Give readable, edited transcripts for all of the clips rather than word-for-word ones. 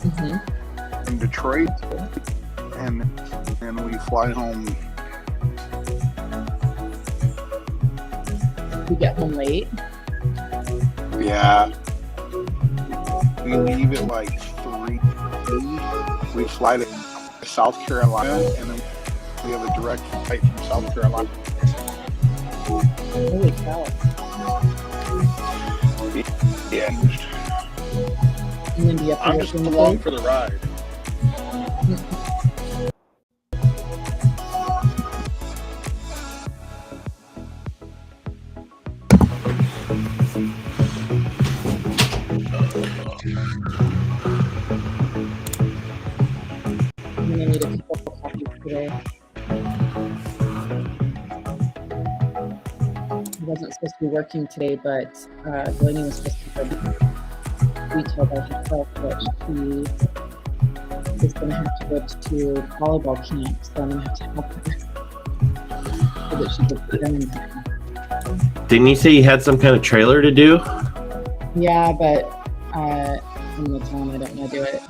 in Detroit, and then we fly home. You get home late? Yeah. We leave at like 3. We fly to South Carolina, and then we have a direct flight from South Carolina. Holy cow. Yeah. And then do you have to I'm work just in the along day? for the ride. I'm gonna need a couple of coffees today. I wasn't supposed to be working today, but Delaney was supposed to be retail by herself, but she is going to have to go to volleyball camp, so I'm going to have to help her so that she gets done in time. Didn't you say you had some kind of trailer to do? Yeah, but I'm going to tell him I don't want to do it.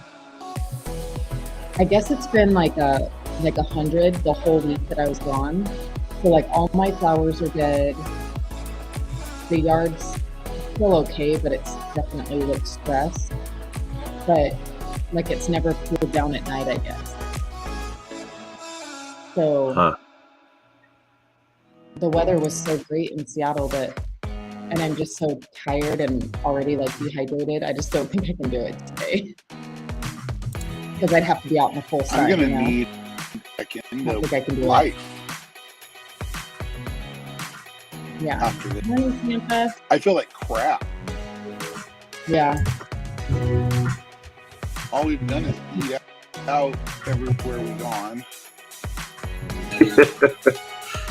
I guess it's been like 100 the whole week that I was gone. So like all my flowers are dead. The yard's still okay, but it's definitely looks stressed. But like it's never cooled down at night, I guess. So the weather was so great in Seattle and I'm just so tired and already like dehydrated. I just don't think I can do it today. Because I'd have to be out in the full sun. I'm gonna need back into life. Yeah. After this. Morning, Tempest. I feel like crap. Yeah. All we've done is eat out everywhere we've gone.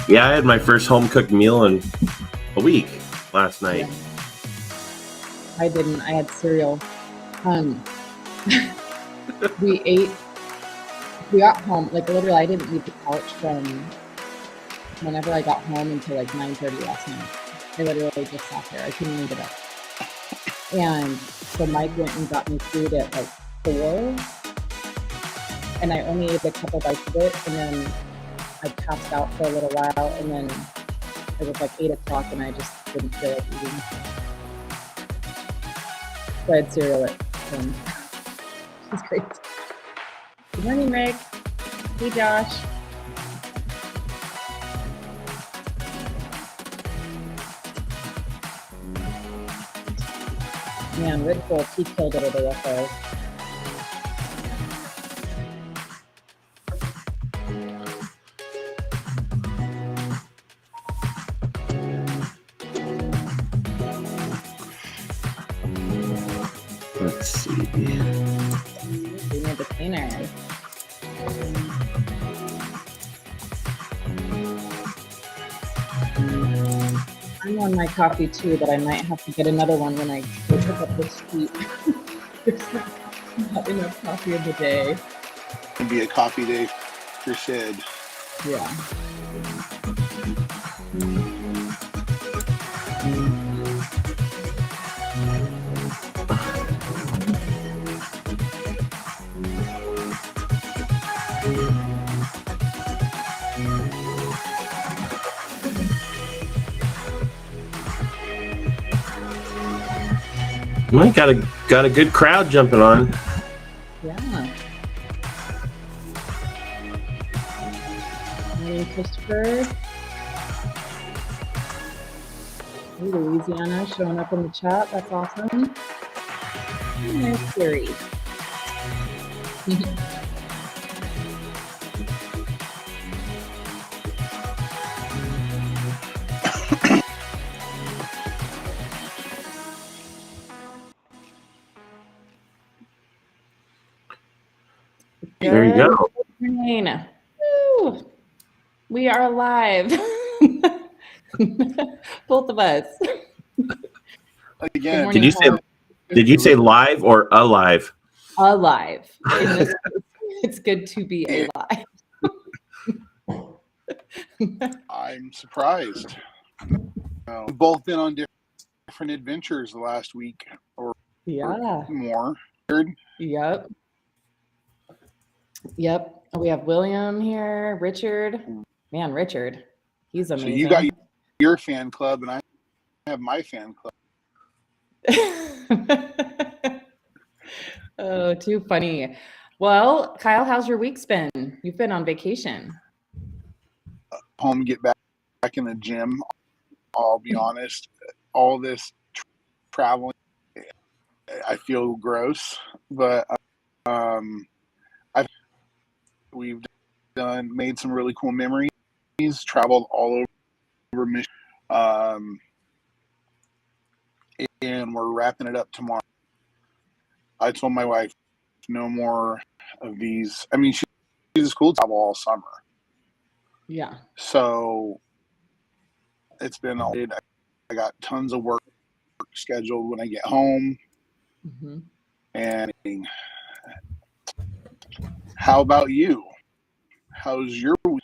Yeah, I had my first home cooked meal in a week last night. Yeah. I didn't. I had cereal. We got home, like literally I didn't leave the couch from whenever I got home until like 9:30 last night. I literally just sat there. I couldn't even get up. And so Mike went and got me food at like 4. And I only ate a couple bites of it, and then I passed out for a little while, and then it was like 8 o'clock and I just didn't feel like eating. So I had cereal at 10. It's great. Good morning, Rick. Hey, Josh. Man, Rick Wolf, he killed it at AFO. Let's see. We need the cleaner. I'm on my coffee too, but I might have to get another one when I go pick up this sheet. There's not enough coffee in the day. It'd be a coffee day for Sid. Yeah. Well, got a good crowd jumping on. Yeah. Morning, Christopher. Hey, Louisiana showing up in the chat. That's awesome. Nice theory. There you go. Woo. We are live. Both of us. Again, Did you say live or alive? Alive. It's good to be alive. I'm surprised. We've both been on different adventures the last week or Yeah. more. Yep. Yep. We have William here, Richard. Man, Richard, he's So amazing. you got your fan club, and I have my fan club. Oh, too funny. Well, Kyle, how's your week's been? You've been on vacation. Home, get back in the gym. I'll be honest, all this traveling, I feel gross, but we've made some really cool memories, traveled all over Michigan, and we're wrapping it up tomorrow. I told my wife, no more of these. I mean, she's a school travel all summer. Yeah. So it's been all day. I got tons of work scheduled when I get home. Mm-hmm. And how about you? How's your week?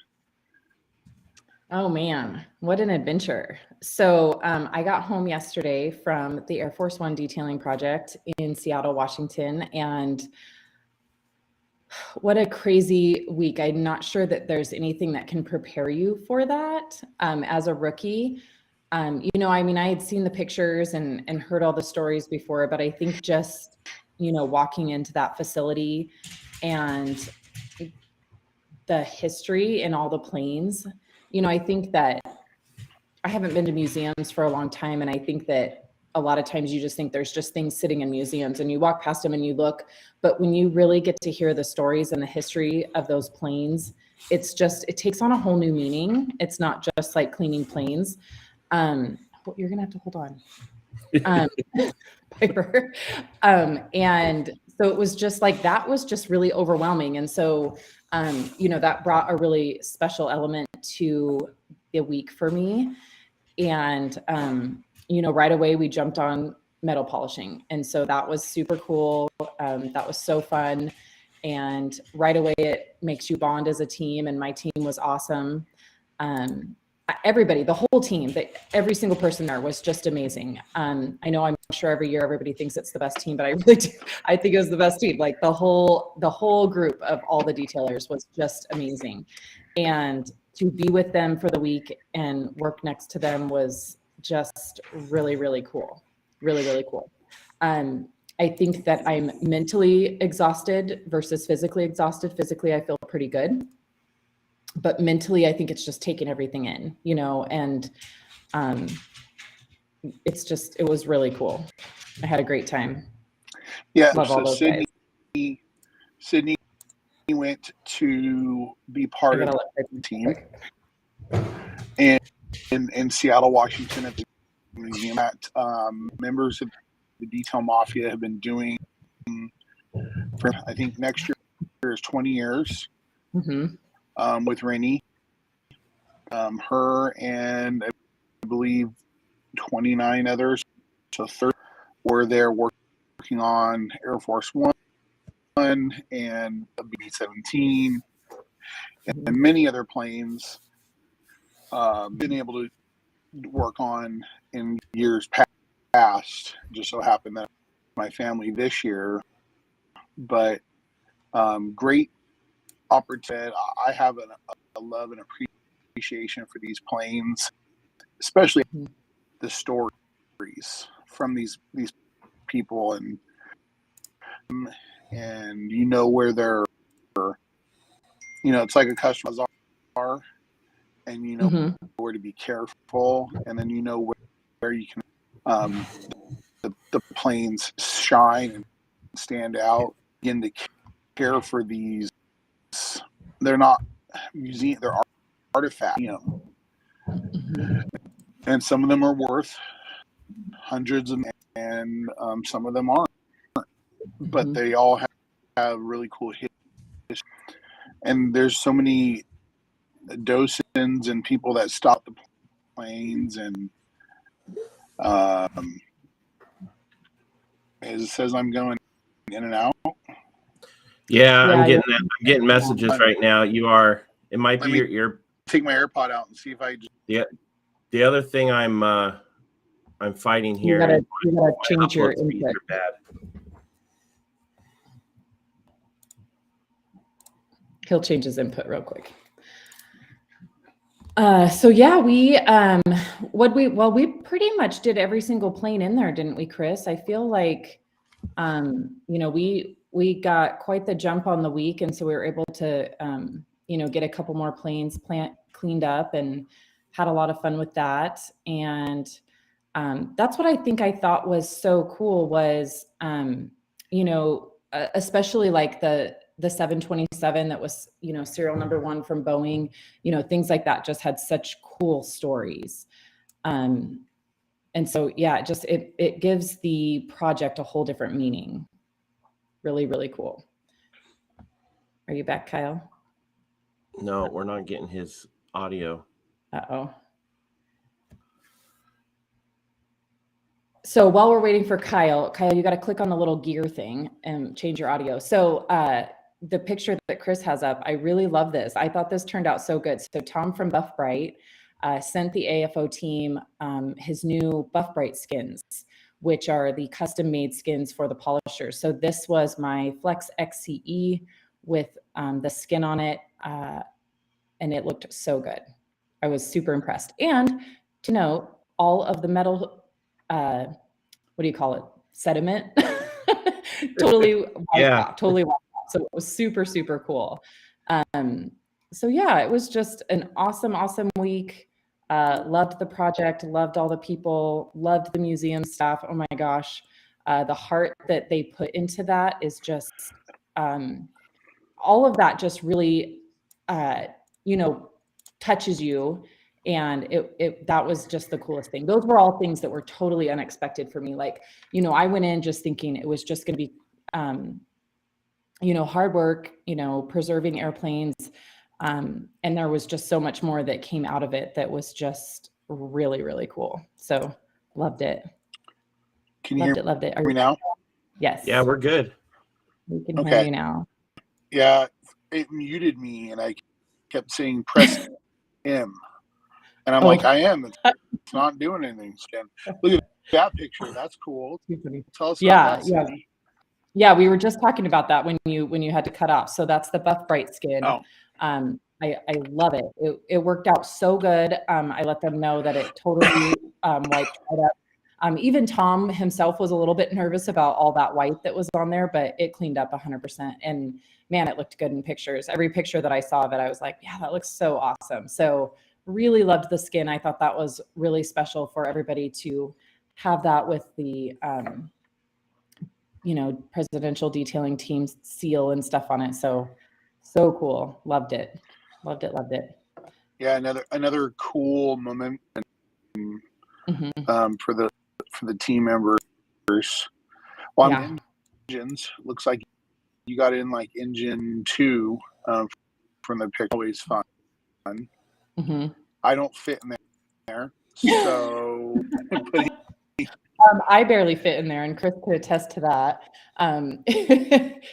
Oh man, what an adventure. So I got home yesterday from the Air Force One detailing project in Seattle, Washington, and what a crazy week. I'm not sure that there's anything that can prepare you for that as a rookie. I mean, I had seen the pictures and heard all the stories before, but I think just, walking into that facility and the history and all the planes, I think that I haven't been to museums for a long time. And I think that a lot of times you just think there's just things sitting in museums and you walk past them and you look, but when you really get to hear the stories and the history of those planes, it takes on a whole new meaning. It's not just like cleaning planes. You're going to have to hold on. Piper. And so it was just like, that was just really overwhelming. And so, that brought a really special element to the week for me. And, right away we jumped on metal polishing. And so that was super cool. That was so fun. And right away it makes you bond as a team. And my team was awesome. Everybody, the whole team, every single person there was just amazing. I know, I'm sure every year everybody thinks it's the best team, but I really do. I think it was the best team. Like the whole group of all the detailers was just amazing. And to be with them for the week and work next to them was just really, really cool. Really, really cool. I think that I'm mentally exhausted versus physically exhausted. Physically, I feel pretty good. But mentally, I think it's just taking everything in, and it was really cool. I had a great time. Yeah, Love all those guys. Sydney went to be part of the team in Seattle, Washington at the museum that members of the Detail Mafia have been doing for, I think next year is 20 years. Mm-hmm. With Rennie, her and I believe 29 others, so 30 were there working on Air Force One and B-17 and many other planes. Been able to work on in years past. Just so happened that my family this year, but great opportunity. I have a love and appreciation for these planes, especially the stories from these people, and where they're, it's like a customer are, and where to be careful, and then where you can the planes shine and stand out, begin to care for these. They're not museum, they're artifacts, and some of them are worth hundreds and some of them aren't, but they all have really cool history. And there's so many docents and people that stop the planes, and as it says, I'm going in and out. Yeah, I'm getting messages right now. It might be your ear. Take my AirPod out and see if I just. Yeah. The other thing I'm fighting here. You gotta change your input. Bad. He'll change his input real quick. So yeah, we pretty much did every single plane in there, didn't we, Chris? I feel like, we got quite the jump on the week, and so we were able to, get a couple more planes cleaned up and had a lot of fun with that. And that's what I think I thought was so cool was, especially like the 727 that was, serial number 1 from Boeing, things like that just had such cool stories. And so, yeah, it gives the project a whole different meaning. Really, really cool. Are you back, Kyle? No, we're not getting his audio. Uh-oh. So while we're waiting for Kyle, you got to click on the little gear thing and change your audio. So the picture that Chris has up, I really love this. I thought this turned out so good. So Tom from Buff Bright sent the AFO team his new Buff Bright skins, which are the custom made skins for the polishers. So this was my Flex XCE with the skin on it, and it looked so good. I was super impressed. And to note, all of the metal, what do you call it? Sediment, totally wiped out, totally wiped out. So it was super, super cool. So yeah, it was just an awesome, awesome week. Loved the project, loved all the people, loved the museum staff. Oh my gosh. The heart that they put into that is just, all of that just really, touches you. And that was just the coolest thing. Those were all things that were totally unexpected for me. Like, I went in just thinking it was just going to be, hard work, preserving airplanes. And there was just so much more that came out of it that was just really, really cool. So loved it. Can you loved it. Are you now? Yes. Yeah, we're good. We can hear you now. Yeah, it muted me and I kept saying press M. And I'm like, I am. It's not doing anything. Look at that picture. That's cool. Tell us about that, Sydni. Yeah, we were just talking about that when you had to cut off. So that's the Buff Bright skin. Oh. I love it. It worked out so good. I let them know that it totally wiped right up. Even Tom himself was a little bit nervous about all that white that was on there, but it cleaned up 100%. And man, it looked good in pictures. Every picture that I saw of it, I was like, yeah, that looks so awesome. So really loved the skin. I thought that was really special for everybody to have that with the, presidential detailing team seal and stuff on it. So cool. Loved it. Loved it. Yeah. Another cool moment for the team members. Well, on engines, looks like you got in like engine 2 from the pic. Always fun. I don't fit in there, so I barely fit in there, and Chris could attest to that.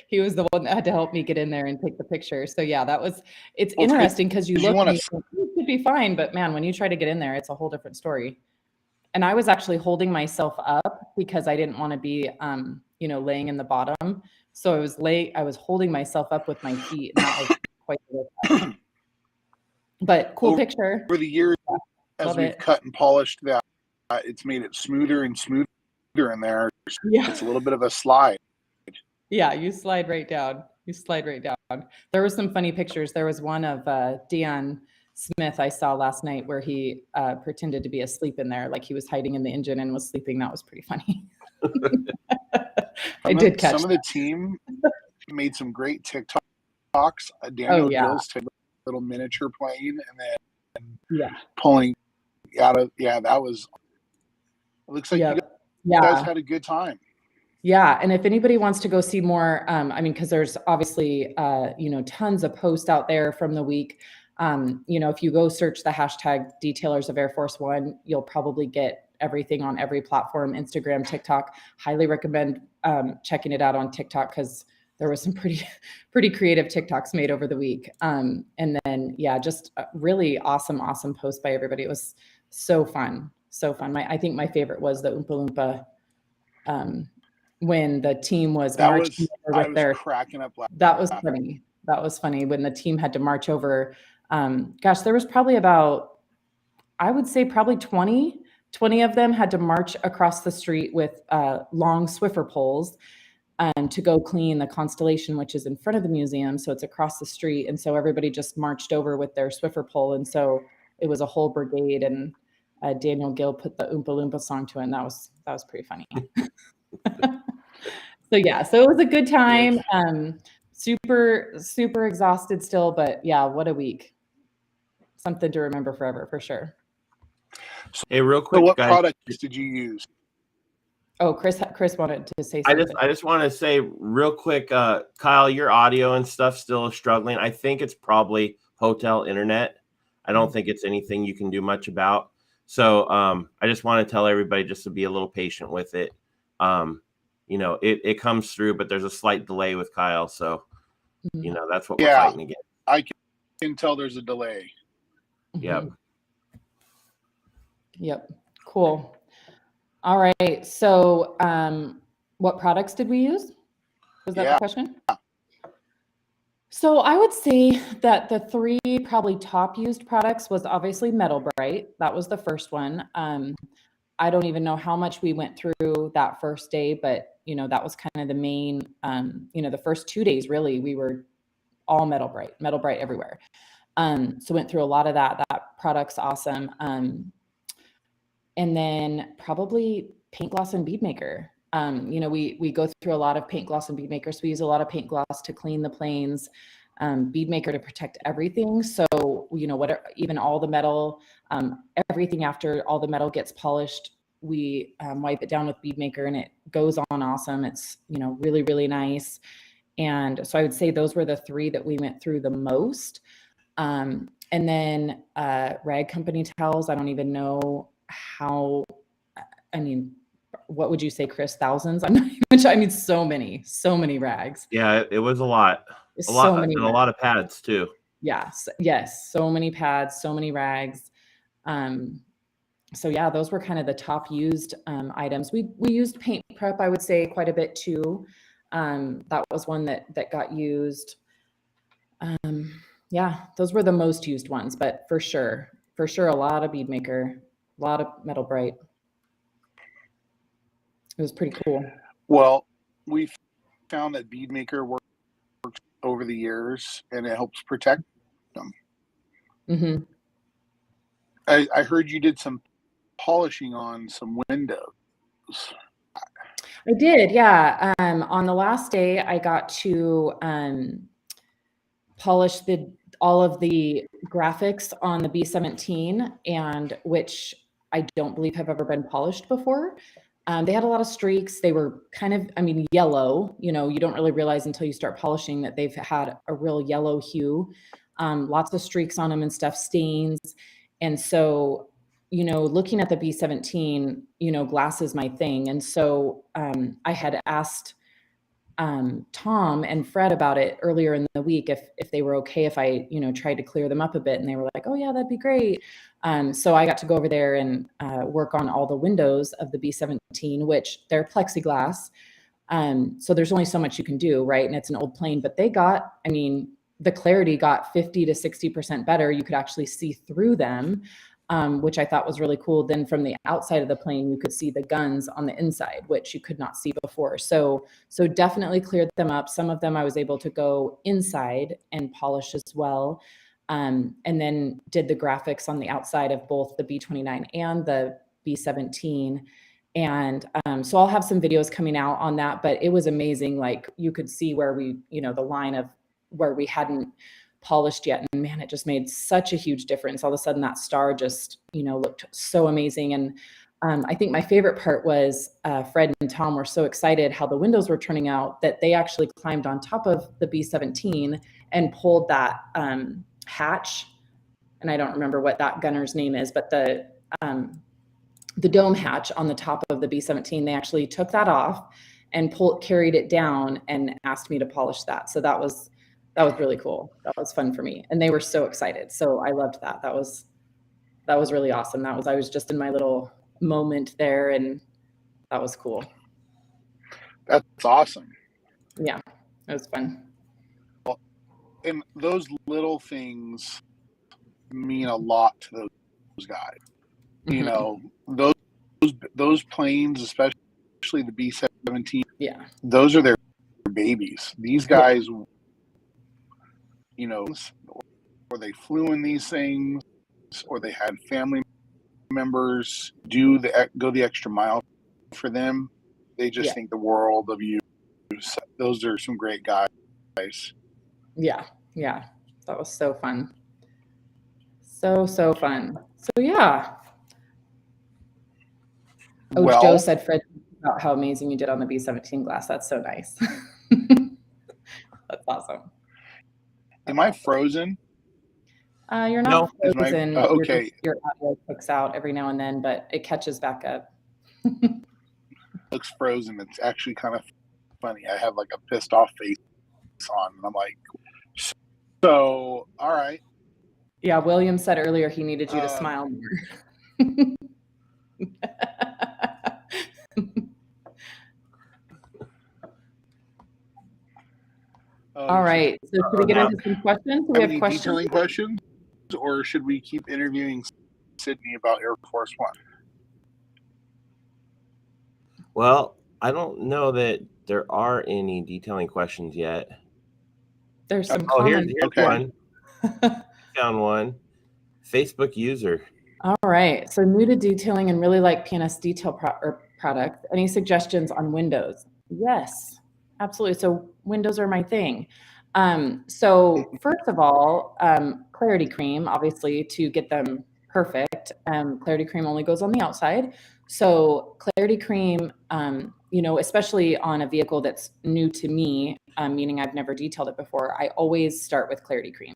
He was the one that had to help me get in there and take the picture. So yeah, it's interesting because you look and you think, it should be fine, but man, when you try to get in there, it's a whole different story. And I was actually holding myself up because I didn't want to be, laying in the bottom. So I was holding myself up with my feet, and that was quite a but cool picture. Over the years, as we've cut and polished that, it's made it smoother and smoother in there. Yeah. It's a little bit of a slide. Yeah, you slide right down. There were some funny pictures. There was one of Deon Smith I saw last night where he pretended to be asleep in there, like he was hiding in the engine and was sleeping. That was pretty funny. I did catch some of the team made some great TikToks. Daniel Gills took a little miniature plane and then pulling out of that was. It looks like you guys had a good time. Yeah, and if anybody wants to go see more, because there's obviously tons of posts out there from the week. If you go search the hashtag Detailers of Air Force One, you'll probably get everything on every platform, Instagram, TikTok. Highly recommend checking it out on TikTok because there was some pretty creative TikToks made over the week. And then, just a really awesome post by everybody. It was so fun. I think my favorite was the Oompa Loompa when the team was marching with their. Cracking up. That was funny. That was funny when the team had to march over. Gosh, there was probably about, I would say probably 20 of them had to march across the street with long Swiffer poles to go clean the constellation, which is in front of the museum. So it's across the street. And so everybody just marched over with their Swiffer pole. And so it was a whole brigade, and Daniel Gill put the Oompa Loompa song to it. And that was pretty funny. So yeah, so it was a good time. Super, super exhausted still, but yeah, what a week. Something to remember forever, for sure. Hey, real quick, So what guys, products did you use? Oh, Chris wanted to say something. I just want to say real quick, Kyle, your audio and stuff still is struggling. I think it's probably hotel internet. I don't think it's anything you can do much about. So I just want to tell everybody just to be a little patient with it. You know, it comes through, but there's a slight delay with Kyle. So, you know, that's what we're fighting against. I can tell there's a delay. Yep. Yep. Cool. All right. So what products did we use? Was that the question? So I would say that the three probably top used products was obviously Metal Bright. That was the first one. I don't even know how much we went through that first day, but you know, that was kind of the main, you know, the first 2 days really, we were all Metal Bright everywhere. So went through a lot of that. That product's awesome. And then probably paint gloss and bead maker. You know, we go through a lot of paint gloss and bead maker. So we use a lot of paint gloss to clean the planes, bead maker to protect everything. So, you know, whatever, even all the metal, everything after all the metal gets polished, we wipe it down with bead maker and it goes on awesome. It's, you know, really, really nice. And so I would say those were the three that we went through the most. And then rag company towels. I don't even know how, I mean, what would you say, Chris? Thousands? I mean, so many rags. Yeah, it was a lot. A lot of pads too. Yes. So many pads, so many rags. So yeah, those were kind of the top used items. We used paint prep, I would say, quite a bit too. That was one that got used. Yeah, those were the most used ones, but for sure, a lot of bead maker, a lot of Metal Bright. It was pretty cool. Well, we found that bead maker works over the years and it helps protect them. Mm-hmm. I heard you did some polishing on some windows. I did, yeah. On the last day, I got to polish all of the graphics on the B17, and which I don't believe have ever been polished before. They had a lot of streaks. They were kind of, I mean, yellow. You know, you don't really realize until you start polishing that they've had a real yellow hue. Lots of streaks on them and stuff, stains. And so, you know, looking at the B17, you know, glass is my thing. And so I had asked Tom and Fred about it earlier in the week, if they were okay if I, you know, tried to clear them up a bit, and they were like, oh yeah, that'd be great. So I got to go over there and work on all the windows of the B17, which they're plexiglass. So there's only so much you can do, right? And it's an old plane, but they got, I mean, the clarity got 50 to 60% better. You could actually see through them, which I thought was really cool. Then from the outside of the plane, you could see the guns on the inside, which you could not see before. So definitely cleared them up. Some of them I was able to go inside and polish as well. And then did the graphics on the outside of both the B29 and the B17. And so I'll have some videos coming out on that, but it was amazing. Like you could see where we, you know, the line of where we hadn't polished yet. And man, it just made such a huge difference. All of a sudden that star just, you know, looked so amazing. And I think my favorite part was Fred and Tom were so excited how the windows were turning out that they actually climbed on top of the B17 and pulled that hatch. And I don't remember what that gunner's name is, but the dome hatch on the top of the B17, they actually took that off and carried it down and asked me to polish that. So that was really cool. That was fun for me. And they were so excited. So I loved that. That was really awesome. I was just in my little moment there, and that was cool. That's awesome. Yeah, it was fun. and those little things mean a lot to those guys. You know, those planes, especially the B-17, those are their babies. These guys, you know, or they flew in these things, or they had family members go the extra mile for them. They just think the world of you. Those are some great guys. Yeah, that was so fun. So fun. So yeah. Oh, well, Joe said, Fred, about how amazing you did on the B-17 glass. That's so nice. That's awesome. Am I frozen? You're not frozen. Okay. Your audio clicks out every now and then, but it catches back up. Looks frozen. It's actually kind of funny. I have like a pissed off face on, and I'm like, so all right. Yeah, William said earlier he needed you to smile more. All right. So should we get into some questions? Do we have questions? Detailing questions, or should we keep interviewing Sydney about Air Force One? Well, I don't know that there are any detailing questions yet. There's some comments. Here's one. Found one. Facebook user. All right. So new to detailing and really like PNS detail products. Any suggestions on windows? Yes, absolutely. So windows are my thing. So first of all, clarity cream, obviously, to get them perfect. Clarity cream only goes on the outside. So clarity cream, you know, especially on a vehicle that's new to me, meaning I've never detailed it before, I always start with clarity cream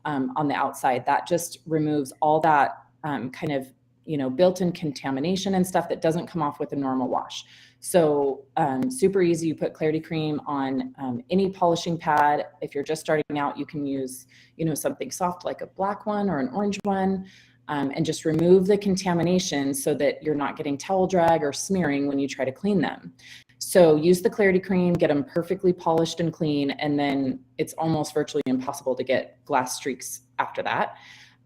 on the outside. That just removes all that kind of, you know, built-in contamination and stuff that doesn't come off with a normal wash. So super easy. You put clarity cream on any polishing pad. If you're just starting out, you can use, you know, something soft like a black one or an orange one, and just remove the contamination so that you're not getting towel drag or smearing when you try to clean them. So use the clarity cream, get them perfectly polished and clean, and then it's almost virtually impossible to get glass streaks after that.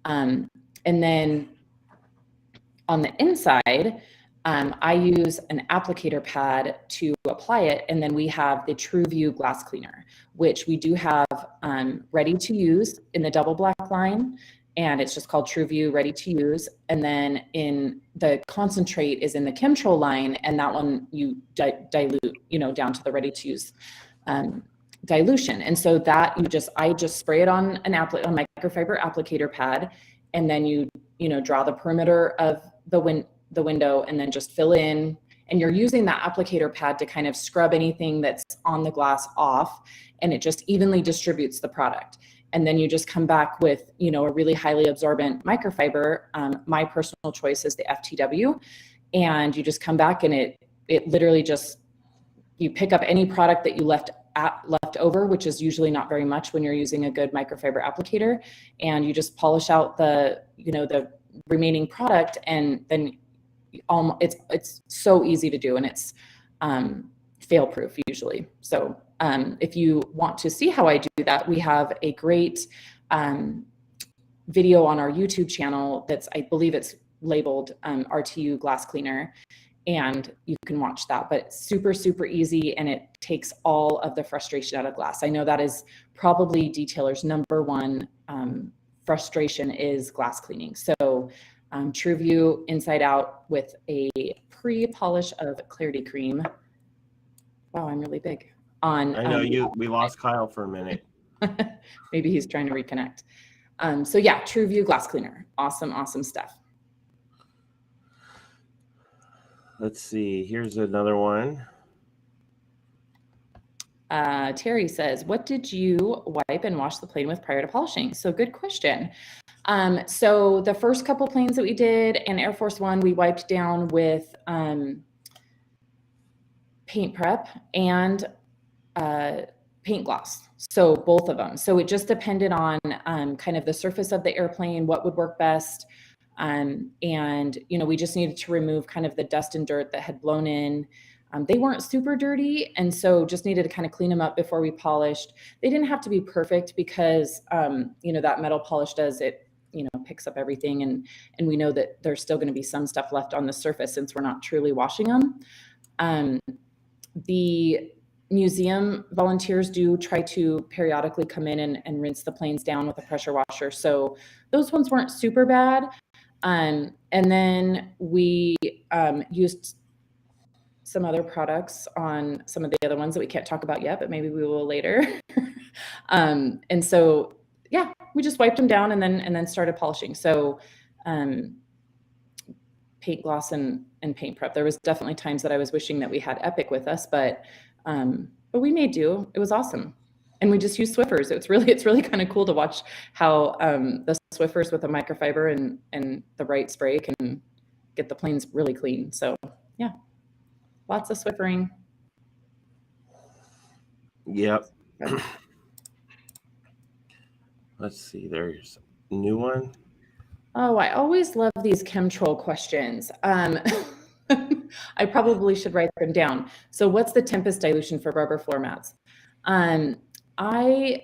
And then on the inside, I use an applicator pad to apply it, and then we have the Trueview glass cleaner, which we do have ready to use in the double black line, and it's just called Trueview ready to use. And then in the concentrate is in the Chemtrol line, and that one you dilute, you know, down to the ready to use dilution. And so that I just spray it on a microfiber applicator pad, and then you know, draw the perimeter of the window and then just fill in, and you're using that applicator pad to kind of scrub anything that's on the glass off, and it just evenly distributes the product. And then you just come back with, you know, a really highly absorbent microfiber. My personal choice is the FTW, and you just come back and it literally just, you pick up any product that you left over, which is usually not very much when you're using a good microfiber applicator, and you just polish out the, you know, the remaining product, and then it's so easy to do, and it's fail proof usually. So if you want to see how I do that, we have a great video on our YouTube channel that's, I believe it's labeled RTU glass cleaner, and you can watch that. But it's super easy, and it takes all of the frustration out of glass. I know that is probably detailers' number one frustration is glass cleaning. So Trueview inside out with a pre-polish of clarity cream. Wow, I'm really big. I know we lost Kyle for a minute. Maybe he's trying to reconnect. So yeah, Trueview glass cleaner. Awesome stuff. Let's see. Here's another one. Terry says, what did you wipe and wash the plane with prior to polishing? So good question. So the first couple planes that we did in Air Force One, we wiped down with paint prep and paint gloss. So both of them. So it just depended on kind of the surface of the airplane, what would work best. And, you know, we just needed to remove kind of the dust and dirt that had blown in. They weren't super dirty, and so just needed to kind of clean them up before we polished. They didn't have to be perfect because, that metal polish does it, picks up everything. And we know that there's still going to be some stuff left on the surface since we're not truly washing them. The museum volunteers do try to periodically come in and rinse the planes down with a pressure washer. So those ones weren't super bad. And then we used some other products on some of the other ones that we can't talk about yet, but maybe we will later. And so, yeah, we just wiped them down and then started polishing. So paint gloss and paint prep. There was definitely times that I was wishing that we had Epic with us, but we made do. It was awesome. And we just used Swiffers. It's really kind of cool to watch how the Swiffers with a microfiber and the right spray can get the planes really clean. So yeah, lots of Swiffering. Yep. Let's see, there's a new one. Oh, I always love these chemtrail questions. I probably should write them down. So what's the Tempest dilution for rubber floor mats? I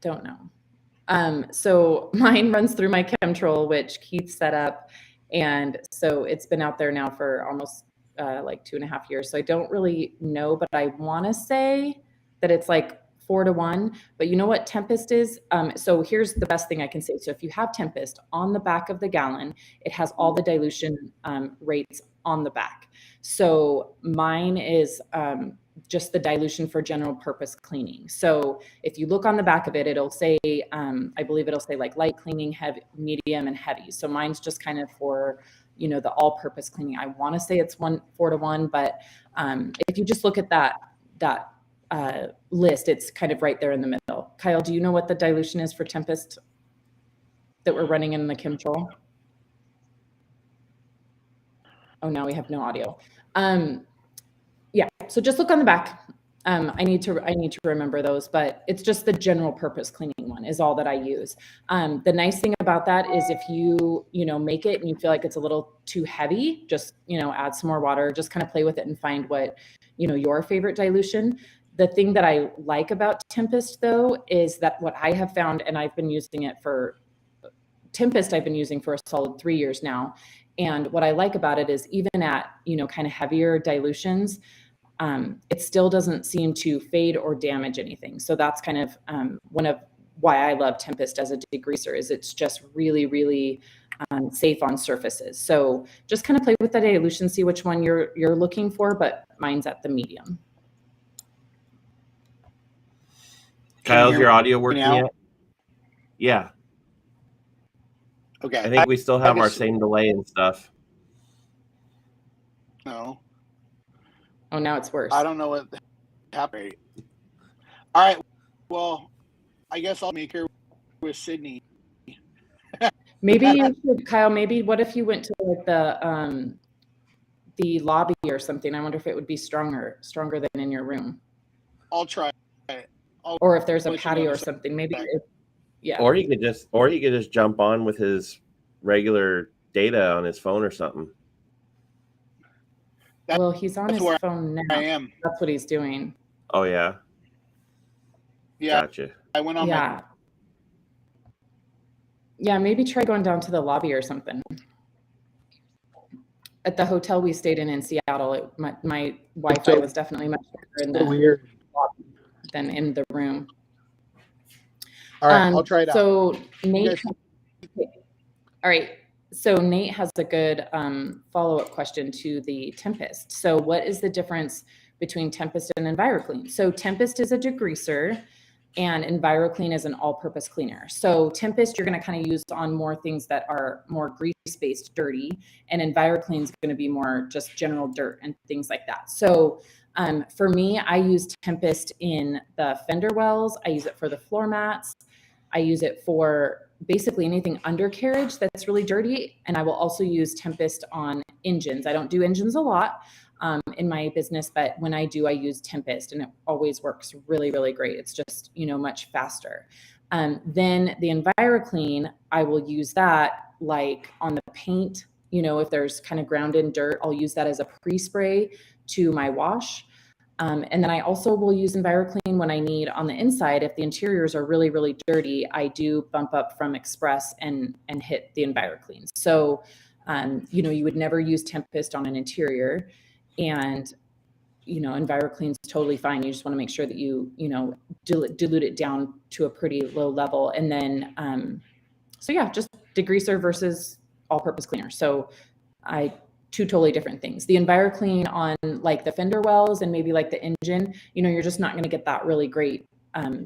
don't know. So mine runs through my chemtrail, which Keith set up. And so it's been out there now for almost like 2.5 years. So I don't really know, but I want to say that it's like 4 to 1. But you know what Tempest is? So here's the best thing I can say. So if you have Tempest on the back of the gallon, it has all the dilution rates on the back. So mine is just the dilution for general purpose cleaning. So if you look on the back of it, it'll say, I believe it'll say like light cleaning, heavy, medium, and heavy. So mine's just kind of for, the all-purpose cleaning. I want to say it's 4 to 1, but if you just look at that list, it's kind of right there in the middle. Kyle, do you know what the dilution is for Tempest that we're running in the chemtrail? Oh, now we have no audio. Yeah, so just look on the back. I need to remember those, but it's just the general purpose cleaning one is all that I use. The nice thing about that is if you make it and you feel like it's a little too heavy, just add some more water, just kind of play with it and find what your favorite dilution. The thing that I like about Tempest though is that what I have found, and I've been using it for Tempest, I've been using for a solid 3 years now. And what I like about it is even at, kind of heavier dilutions, it still doesn't seem to fade or damage anything. So that's kind of one of why I love Tempest as a degreaser is it's just really, really safe on surfaces. So just kind of play with the dilution, see which one you're looking for, but mine's at the medium. Kyle, is your audio working yet? Yeah. Okay. I think we still have our same delay and stuff. No. Oh, now it's worse. I don't know what happened. All right. Well, I guess I'll make her with Sydney. Maybe you should, Kyle. Maybe what if you went to like the lobby or something? I wonder if it would be stronger than in your room. I'll try it. Or if there's a patio or something, maybe. Yeah. Or he could just jump on with his regular data on his phone or something. Well, he's on his phone now. I am. That's what he's doing. Oh yeah. Yeah. Gotcha. I went on. Yeah. Yeah, maybe try going down to the lobby or something. At the hotel we stayed in Seattle, my Wi-Fi was definitely much better in the lobby than in the room. All right, I'll try it out. So Nate, all right. So Nate has a good follow-up question to the Tempest. So what is the difference between Tempest and Enviroclean? So Tempest is a degreaser and Enviroclean is an all-purpose cleaner. So Tempest, you're going to kind of use on more things that are more grease-based, dirty, and Enviroclean is going to be more just general dirt and things like that. So for me, I use Tempest in the fender wells. I use it for the floor mats. I use it for basically anything undercarriage that's really dirty. And I will also use Tempest on engines. I don't do engines a lot in my business, but when I do, I use Tempest and it always works really, really great. It's just, much faster. Then the Enviroclean, I will use that like on the paint, if there's kind of ground in dirt, I'll use that as a pre-spray to my wash. And then I also will use Enviroclean when I need on the inside. If the interiors are really, really dirty, I do bump up from Express and hit the Enviroclean. So, you would never use Tempest on an interior, and Enviroclean is totally fine. You just want to make sure that you dilute it down to a pretty low level. And then, just degreaser versus all-purpose cleaner. So two totally different things. The Enviroclean on like the fender wells and maybe like the engine, you're just not going to get that really great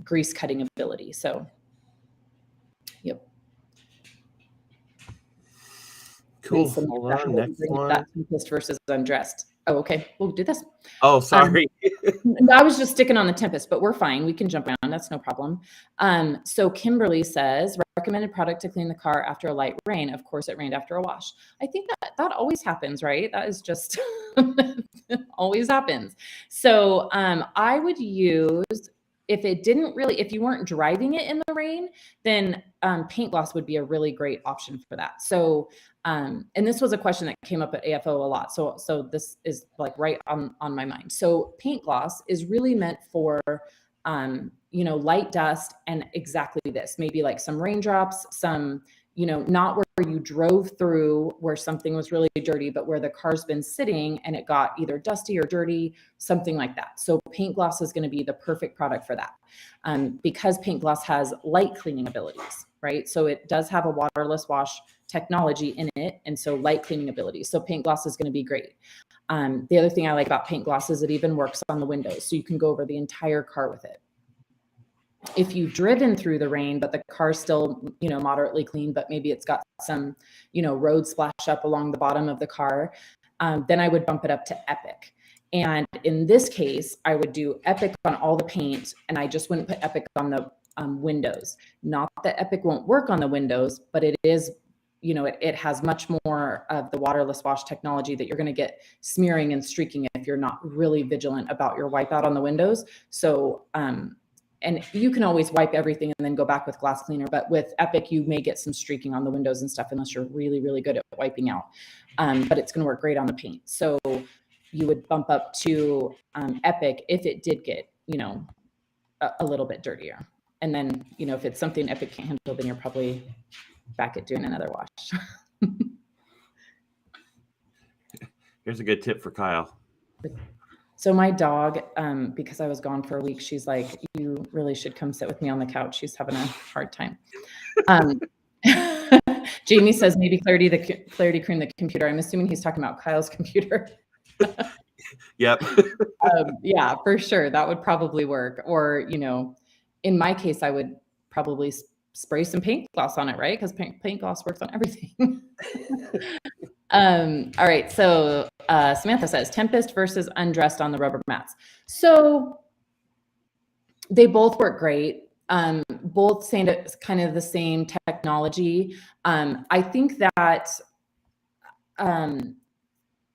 grease cutting ability. So, yep. Cool. Hold on, next one. That Tempest versus Undressed. Oh, okay. We'll do this. Oh, sorry. I was just sticking on the Tempest, but we're fine. We can jump around. That's no problem. So Kimberly says, recommended product to clean the car after a light rain. Of course, it rained after a wash. I think that always happens, right? That is just always happens. So I would use, if you weren't driving it in the rain, then paint gloss would be a really great option for that. So, and this was a question that came up at AFO a lot. So this is like right on my mind. So paint gloss is really meant for, light dust and exactly this, maybe like some raindrops, some, not where you drove through where something was really dirty, but where the car's been sitting and it got either dusty or dirty, something like that. So paint gloss is going to be the perfect product for that. Because paint gloss has light cleaning abilities, right? So it does have a waterless wash technology in it. And so light cleaning abilities. So paint gloss is going to be great. The other thing I like about paint gloss is it even works on the windows. So you can go over the entire car with it. If you've driven through the rain, but the car's still, moderately clean, but maybe it's got some, road splash up along the bottom of the car, then I would bump it up to Epic. And in this case, I would do Epic on all the paint, and I just wouldn't put Epic on the windows. Not that Epic won't work on the windows, but it is, it has much more of the waterless wash technology that you're going to get smearing and streaking if you're not really vigilant about your wipeout on the windows. So, and you can always wipe everything and then go back with glass cleaner. But with Epic, you may get some streaking on the windows and stuff unless you're really, really good at wiping out. But it's going to work great on the paint. So you would bump up to Epic if it did get, a little bit dirtier. And then, if it's something Epic can't handle, then you're probably back at doing another wash. Here's a good tip for Kyle. So my dog, because I was gone for a week, she's like, you really should come sit with me on the couch. She's having a hard time. Jamie says maybe Clarity Cream the computer. I'm assuming he's talking about Kyle's computer. Yep. Yeah, for sure. That would probably work. Or, in my case, I would probably spray some paint gloss on it, right? Because paint gloss works on everything. All right. So Samantha says Tempest versus Undressed on the rubber mats. So they both work great. Both saying it's kind of the same technology. I think that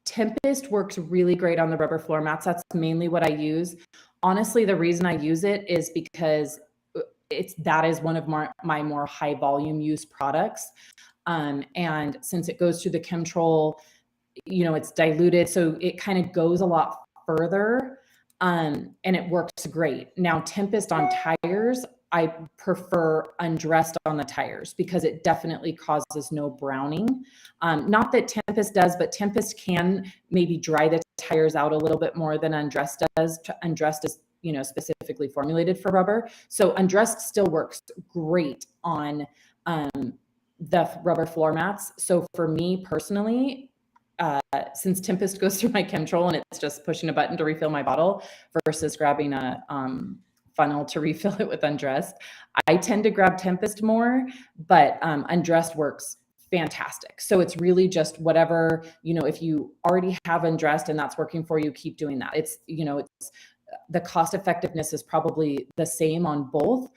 Tempest works really great on the rubber floor mats. That's mainly what I use. Honestly, the reason I use it is because that is one of my more high volume use products. And since it goes through the Chemtrol, it's diluted. So it kind of goes a lot further, and it works great. Now, Tempest on tires, I prefer Undressed on the tires because it definitely causes no browning. Not that Tempest does, but Tempest can maybe dry the tires out a little bit more than Undressed does. Undressed is, specifically formulated for rubber. So Undressed still works great on the rubber floor mats. So for me personally, since Tempest goes through my Chemtrol and it's just pushing a button to refill my bottle versus grabbing a funnel to refill it with Undressed, I tend to grab Tempest more, but Undressed works fantastic. So it's really just whatever, if you already have Undressed and that's working for you, keep doing that. It's, it's the cost effectiveness is probably the same on both.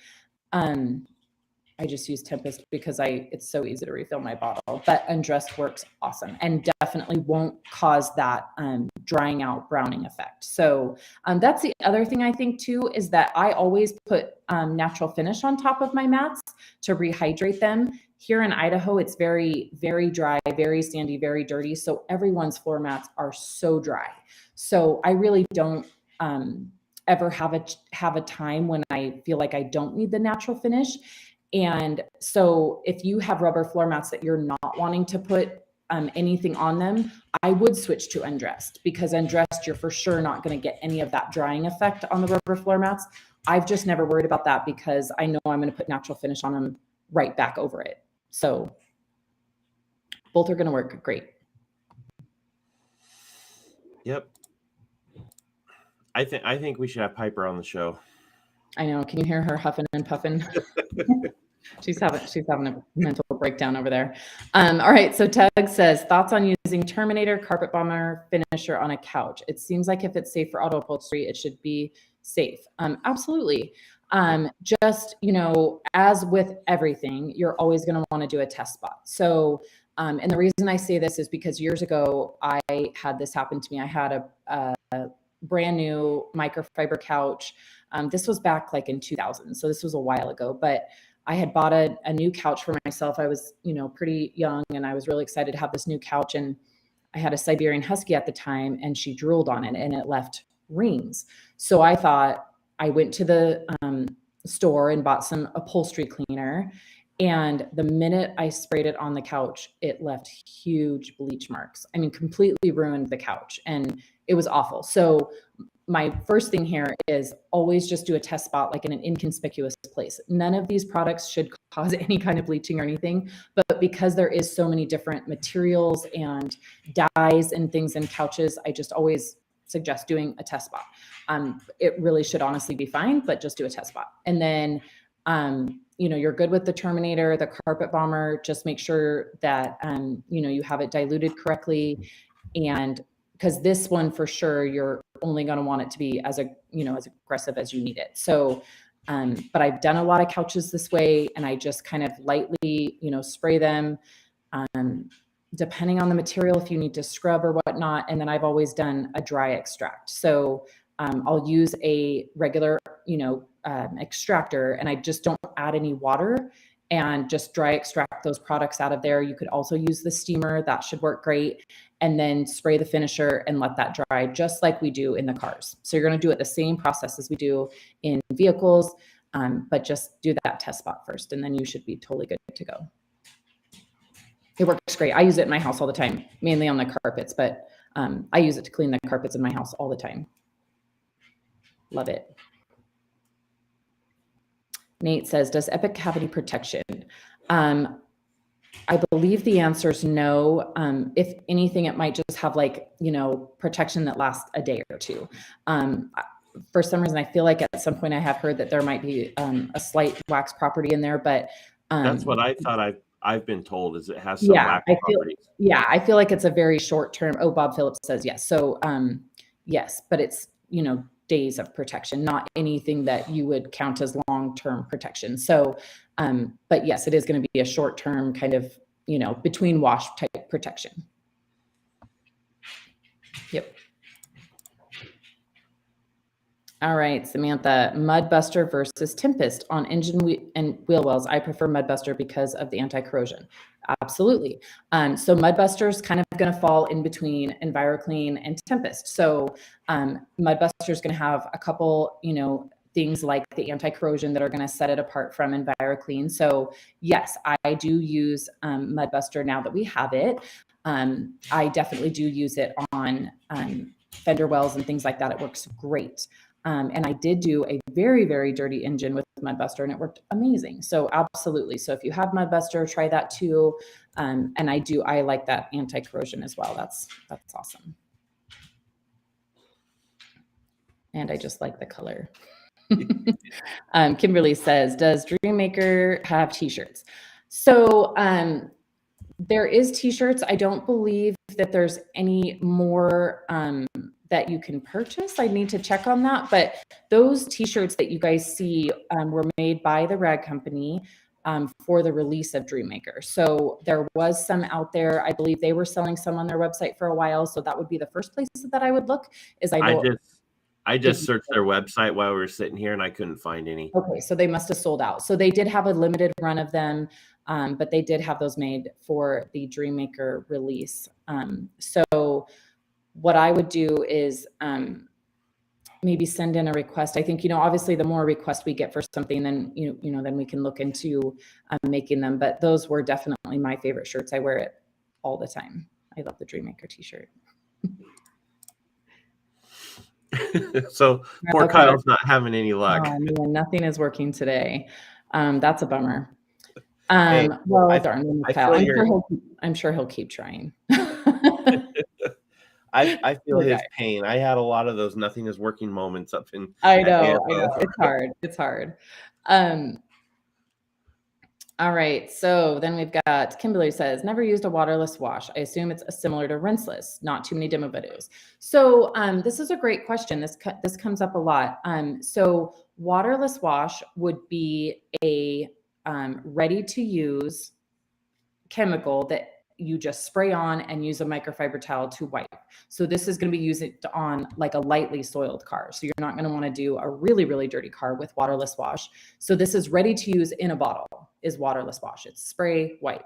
I just use Tempest because it's so easy to refill my bottle, but Undressed works awesome and definitely won't cause that drying out browning effect. So that's the other thing I think too, is that I always put natural finish on top of my mats to rehydrate them. Here in Idaho, it's very, very dry, very sandy, very dirty. So everyone's floor mats are so dry. So I really don't ever have a time when I feel like I don't need the natural finish. And so if you have rubber floor mats that you're not wanting to put anything on them, I would switch to undressed, because undressed, you're for sure not going to get any of that drying effect on the rubber floor mats. I've just never worried about that because I know I'm going to put natural finish on them right back over it. So both are going to work great. Yep. I think we should have Piper on the show. I know. Can you hear her huffing and puffing? She's having a mental breakdown over there. All right. So Tug says, thoughts on using Terminator carpet bomber finisher on a couch? It seems like if it's safe for auto upholstery, it should be safe. Absolutely. Just, as with everything, you're always going to want to do a test spot. So, and the reason I say this is because years ago, I had this happen to me. I had a brand new microfiber couch. This was back like in 2000. So this was a while ago, but I had bought a new couch for myself. I was, pretty young, and I was really excited to have this new couch. And I had a Siberian Husky at the time, and she drooled on it and it left rings. So I thought, I went to the store and bought some upholstery cleaner. And the minute I sprayed it on the couch, it left huge bleach marks. I mean, completely ruined the couch, and it was awful. So my first thing here is always just do a test spot, like in an inconspicuous place. None of these products should cause any kind of bleaching or anything, but because there is so many different materials and dyes and things in couches, I just always suggest doing a test spot. It really should honestly be fine, but just do a test spot. And then, you're good with the Terminator, the carpet bomber. Just make sure that, you have it diluted correctly. And because this one for sure, you're only going to want it to be as aggressive as you need it. So, but I've done a lot of couches this way, and I just kind of lightly, spray them, depending on the material, if you need to scrub or whatnot. And then I've always done a dry extract. So I'll use a regular, extractor, and I just don't add any water and just dry extract those products out of there. You could also use the steamer. That should work great. And then spray the finisher and let that dry, just like we do in the cars. So you're going to do it the same process as we do in vehicles, but just do that test spot first, and then you should be totally good to go. It works great. I use it in my house all the time, mainly on the carpets, but I use it to clean the carpets in my house all the time. Love it. Nate says, does Epic have any protection? I believe the answer is no. If anything, it might just have protection that lasts a day or two. For some reason, I feel like at some point I have heard that there might be a slight wax property in there, but that's what I thought I've been told, is it has some wax properties. I feel like it's a very short term. Oh, Bob Phillips says yes. So yes, but it's, days of protection, not anything that you would count as long-term protection. So, but yes, it is going to be a short-term kind of, between wash type protection. Yep. All right, Samantha, Mudbuster versus Tempest on engine and wheel wells. I prefer Mudbuster because of the anti-corrosion. Absolutely. So Mudbuster is kind of going to fall in between Enviroclean and Tempest. So Mudbuster is going to have a couple, things like the anti-corrosion that are going to set it apart from Enviroclean. So yes, I do use Mudbuster now that we have it. I definitely do use it on fender wells and things like that. It works great. And I did do a very, very dirty engine with Mudbuster, and it worked amazing. So absolutely. So if you have Mudbuster, try that too. And I like that anti-corrosion as well. That's awesome. And I just like the color. Kimberly says, does Dream Maker have t-shirts? So there is t-shirts. I don't believe that there's any more that you can purchase. I need to check on that. But those t-shirts that you guys see were made by the rag company for the release of Dream Maker. So there was some out there. I believe they were selling some on their website for a while. So that would be the first place that I would look. I just searched their website while we were sitting here and I couldn't find any. Okay, so they must have sold out. So they did have a limited run of them, but they did have those made for the Dream Maker release. So what I would do is maybe send in a request. I think, obviously the more requests we get for something, then, then we can look into making them. But those were definitely my favorite shirts. I wear it all the time. I love the Dream Maker t-shirt. So poor Kyle's not having any luck. Oh, man, nothing is working today. That's a bummer. Hey, well, darn, Kyle. I'm sure he'll keep trying. I feel his pain. I had a lot of those nothing is working moments up in. I know. It's hard. All right. So then we've got Kimberly says, never used a waterless wash. I assume it's similar to rinseless. Not too many demo videos. So this is a great question. This comes up a lot. So waterless wash would be a ready to use chemical that you just spray on and use a microfiber towel to wipe. So this is going to be used on like a lightly soiled car. So you're not going to want to do a really, really dirty car with waterless wash. So this is ready to use in a bottle is waterless wash. It's spray, wipe.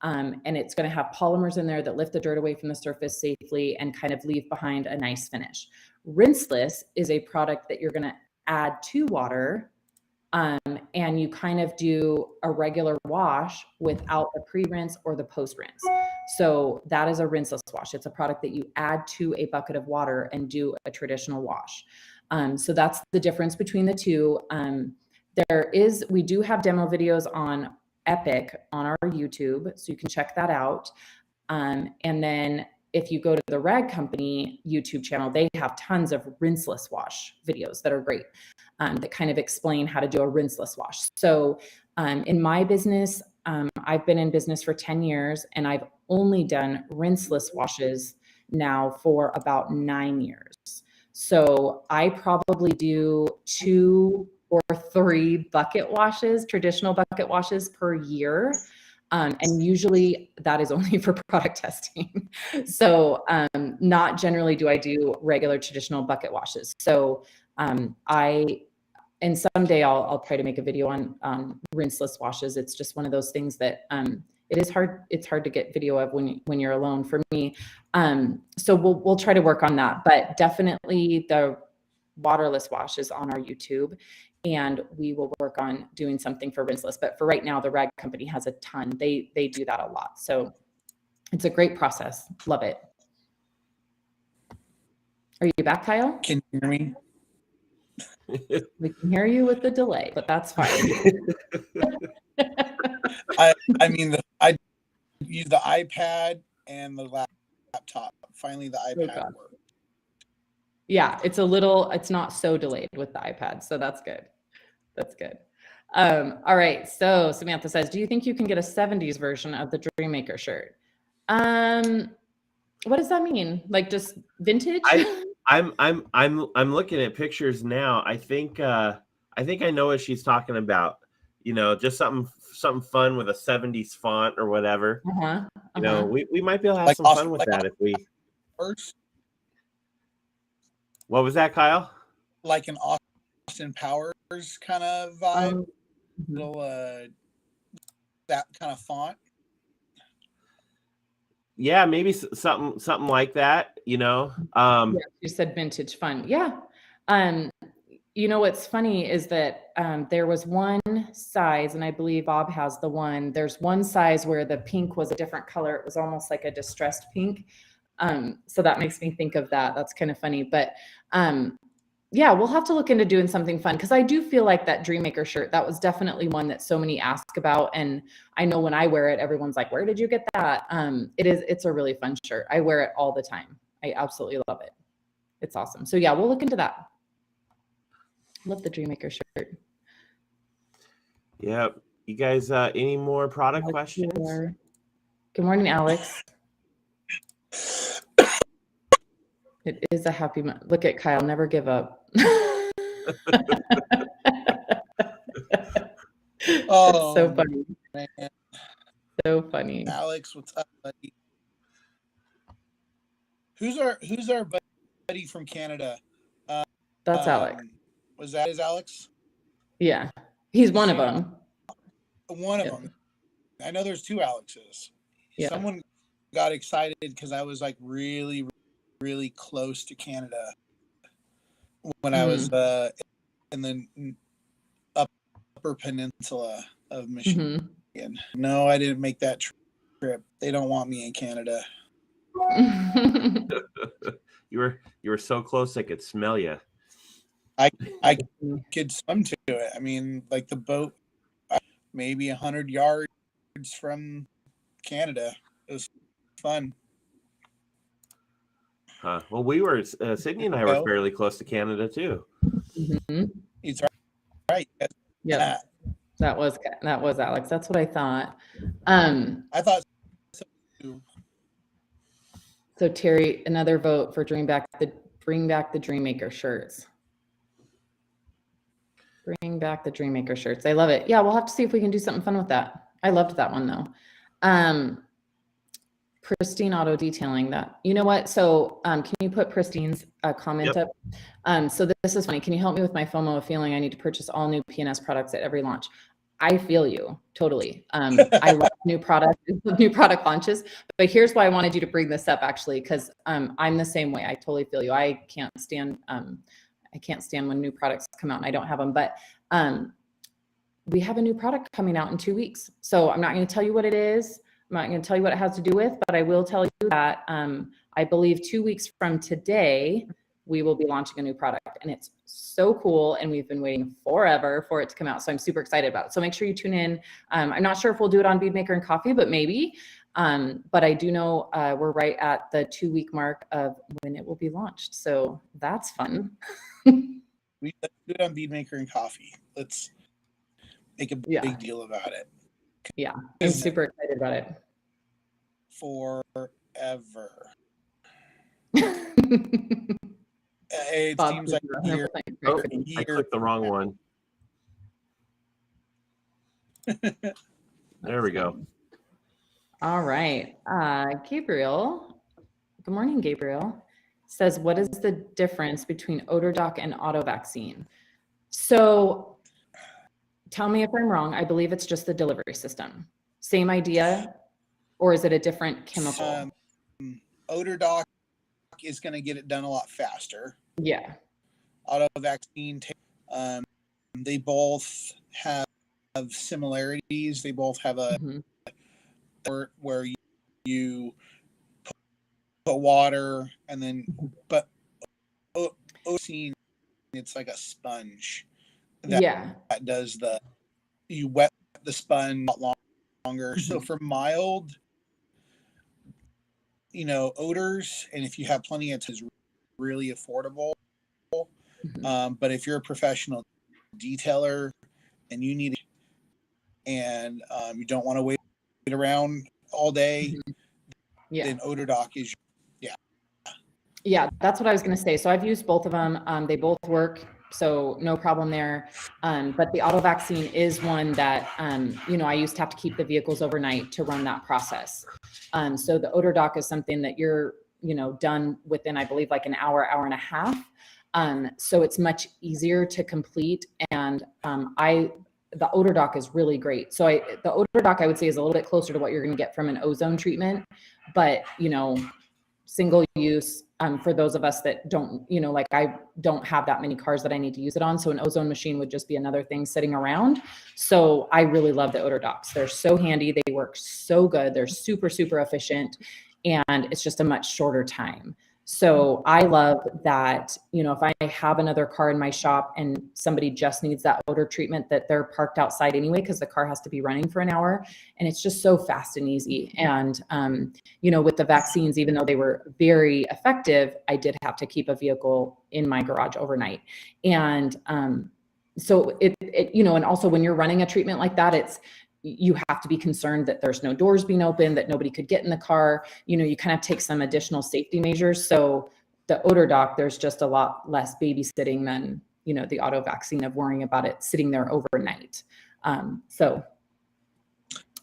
And it's going to have polymers in there that lift the dirt away from the surface safely and kind of leave behind a nice finish. Rinseless is a product that you're going to add to water and you kind of do a regular wash without the pre-rinse or the post-rinse. So that is a rinseless wash. It's a product that you add to a bucket of water and do a traditional wash. So that's the difference between the two. We do have demo videos on Epic on our YouTube, so you can check that out. And then if you go to the Rag Company YouTube channel, they have tons of rinseless wash videos that are great, that kind of explain how to do a rinseless wash. So in my business, I've been in business for 10 years and I've only done rinseless washes now for about 9 years. So I probably do 2 or 3 bucket washes, traditional bucket washes per year. And usually that is only for product testing. So not generally do I do regular traditional bucket washes. So and someday I'll try to make a video on rinseless washes. It's just one of those things that it is hard. It's hard to get video of when you're alone for me. So we'll try to work on that, but definitely the waterless wash is on our YouTube. And we will work on doing something for rinseless. But for right now, the Rag Company has a ton. They do that a lot. So it's a great process. Love it. Are you back, Kyle? Can you hear me? We can hear you with the delay, but that's fine. I mean, I use the iPad and the laptop. Finally, the iPad worked. Yeah, it's not so delayed with the iPad. So that's good. That's good. All right. So Samantha says, do you think you can get a 70s version of the Dream Maker shirt? What does that mean? Like just vintage? I'm looking at pictures now. I think I know what she's talking about. Just something fun with a 70s font or whatever. We might be able to have some fun with that if we. What was that, Kyle? Like an Austin Powers kind of vibe. Little that kind of font. Yeah, maybe something like that. Yeah, you said vintage fun. Yeah. What's funny is that there was one size, and I believe Bob has the one. There's one size where the pink was a different color. It was almost like a distressed pink. So that makes me think of that. That's kind of funny. But yeah, we'll have to look into doing something fun because I do feel like that Dream Maker shirt, that was definitely one that so many ask about. And I know when I wear it, everyone's like, where did you get that? It's a really fun shirt. I wear it all the time. I absolutely love it. It's awesome. So yeah, we'll look into that. Love the Dream Maker shirt. Yeah. You guys, any more product questions? Good morning, Alex. It is a happy month. Look at Kyle, never give up. Oh, it's so funny. Man. So funny. Alex, what's up, buddy? Who's our buddy from Canada? That's Alex. Was that his Alex? Yeah, he's one of them. One of them. I know there's two Alexes. Yeah. Someone got excited because I was like really, really close to Canada when I was in the upper peninsula of Michigan. No, I didn't make that trip. They don't want me in Canada. You were so close I could smell you. I could swim to it. I mean, like the boat, maybe 100 yards from Canada. It was fun. Well, we were Sydney and I were fairly close to Canada too. He's right. Yeah, that was Alex. That's what I thought. I thought so too. So Terry, another vote for bring back the Dream Maker shirts. Bring back the Dream Maker shirts. I love it. Yeah, we'll have to see if we can do something fun with that. I loved that one though. Pristine Auto Detailing. That, you know what? So can you put Pristine's comment up? So this is funny. Can you help me with my FOMO of feeling I need to purchase all new PNS products at every launch? I feel you totally. I love new product launches, but here's why I wanted you to bring this up actually, because I'm the same way. I totally feel you. I can't stand when new products come out and I don't have them, but we have a new product coming out in 2 weeks. So I'm not going to tell you what it is. I'm not going to tell you what it has to do with, but I will tell you that I believe 2 weeks from today, we will be launching a new product, and it's so cool. And we've been waiting forever for it to come out. So I'm super excited about it. So make sure you tune in. I'm not sure if we'll do it on Bead Maker and Coffee, but maybe. But I do know we're right at the 2 week mark of when it will be launched. So that's fun. Let's do it on Bead Maker and Coffee. Let's make a big deal about it. Yeah, I'm super excited about it. Forever. It seems like a year. I clicked the wrong one. There we go. All right. Gabriel, good morning, Gabriel, says, what is the difference between odor dock and auto vaccine? So tell me if I'm wrong. I believe it's just the delivery system. Same idea, or is it a different chemical? Odor dock is going to get it done a lot faster. Yeah. Auto vaccine, they both have similarities. They both have a where you put water and then, but vaccine, it's like a sponge. That does you wet the sponge a lot longer. So for mild, odors, and if you have plenty, it's really affordable. But if you're a professional detailer and you need and you don't want to wait around all day, then odor dock is that's what I was going to say. So I've used both of them. They both work, so no problem there. But the auto vaccine is one that I used to have to keep the vehicles overnight to run that process. So the odor dock is something that you're done within, I believe, like an hour and a half. So it's much easier to complete, and the odor dock is really great. So the odor dock, I would say, is a little bit closer to what you're going to get from an ozone treatment, but single use, for those of us that don't, like I don't have that many cars that I need to use it on. So an ozone machine would just be another thing sitting around. So I really love the odor docks. They're so handy. They work so good. They're super, super efficient, and it's just a much shorter time. So I love that, if I have another car in my shop and somebody just needs that odor treatment, that they're parked outside anyway, because the car has to be running for an hour, and it's just so fast and easy. And, with the vaccines, even though they were very effective, I did have to keep a vehicle in my garage overnight. And so and also when you're running a treatment like that, you have to be concerned that there's no doors being open, that nobody could get in the car. You kind of take some additional safety measures. So the odor dock, there's just a lot less babysitting than, the auto vaccine of worrying about it sitting there overnight. So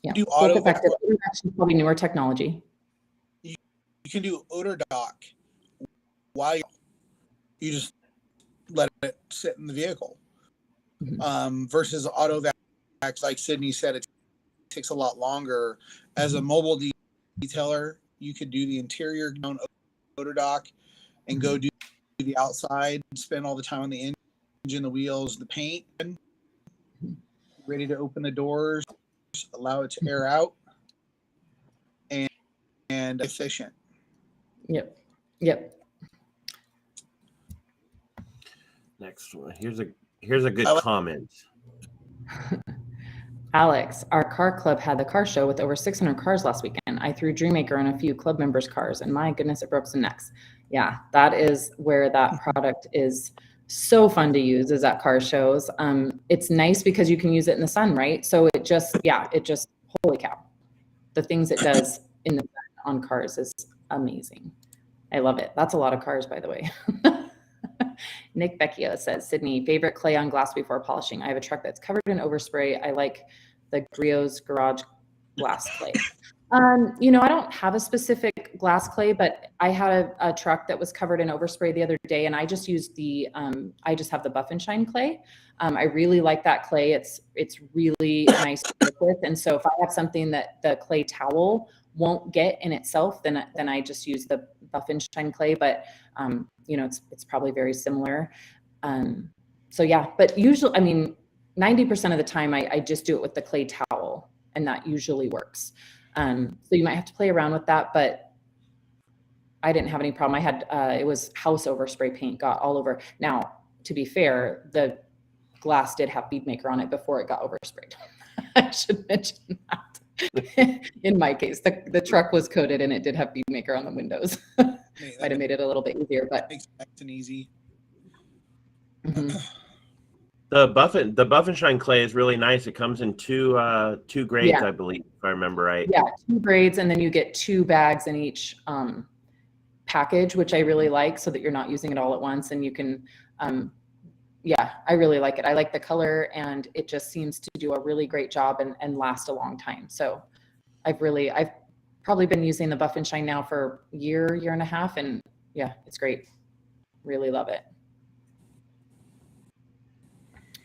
yeah, do auto effective. Probably newer technology. You can do odor dock while you just let it sit in the vehicle. Versus auto vacs, like Sydney said, it takes a lot longer. As a mobile detailer, you could do the interior odor dock and go do the outside, spend all the time on the engine, the wheels, the paint, ready to open the doors, allow it to air out, and efficient. Yep. Next one. Here's a good comment. Alex, our car club had the car show with over 600 cars last weekend. I threw Dream Maker on a few club members' cars, and my goodness, it broke some necks. Yeah, that is where that product is so fun to use, is at car shows. It's nice because you can use it in the sun, right? So it just, holy cow. The things it does in the sun on cars is amazing. I love it. That's a lot of cars, by the way. Nick Becchio says, Sydney, favorite clay on glass before polishing. I have a truck that's covered in overspray. I like the Griot's Garage glass clay. I don't have a specific glass clay, but I had a truck that was covered in overspray the other day, and I just used I just have the Buff and Shine clay. I really like that clay. It's really nice to work with. And so if I have something that the clay towel won't get in itself, then I just use the Buff and Shine clay. But it's probably very similar. So yeah, but usually, 90% of the time I just do it with the clay towel, and that usually works. So you might have to play around with that, but I didn't have any problem. I had, it was house overspray paint got all over. Now, to be fair, the glass did have Bead Maker on it before it got oversprayed. I should mention that. In my case, the truck was coated and it did have Bead Maker on the windows. Might have made it a little bit easier, but makes it nice and easy. Mm-hmm. The Buff and Shine clay is really nice. It comes in two grades, Yeah. I believe, if I remember right. Yeah, 2 grades, and then you get 2 bags in each package, which I really like, so that you're not using it all at once, and you can, I really like it. I like the color, and it just seems to do a really great job and last a long time. So I've probably been using the Buff and Shine now for a year and a half, and yeah, it's great. Really love it.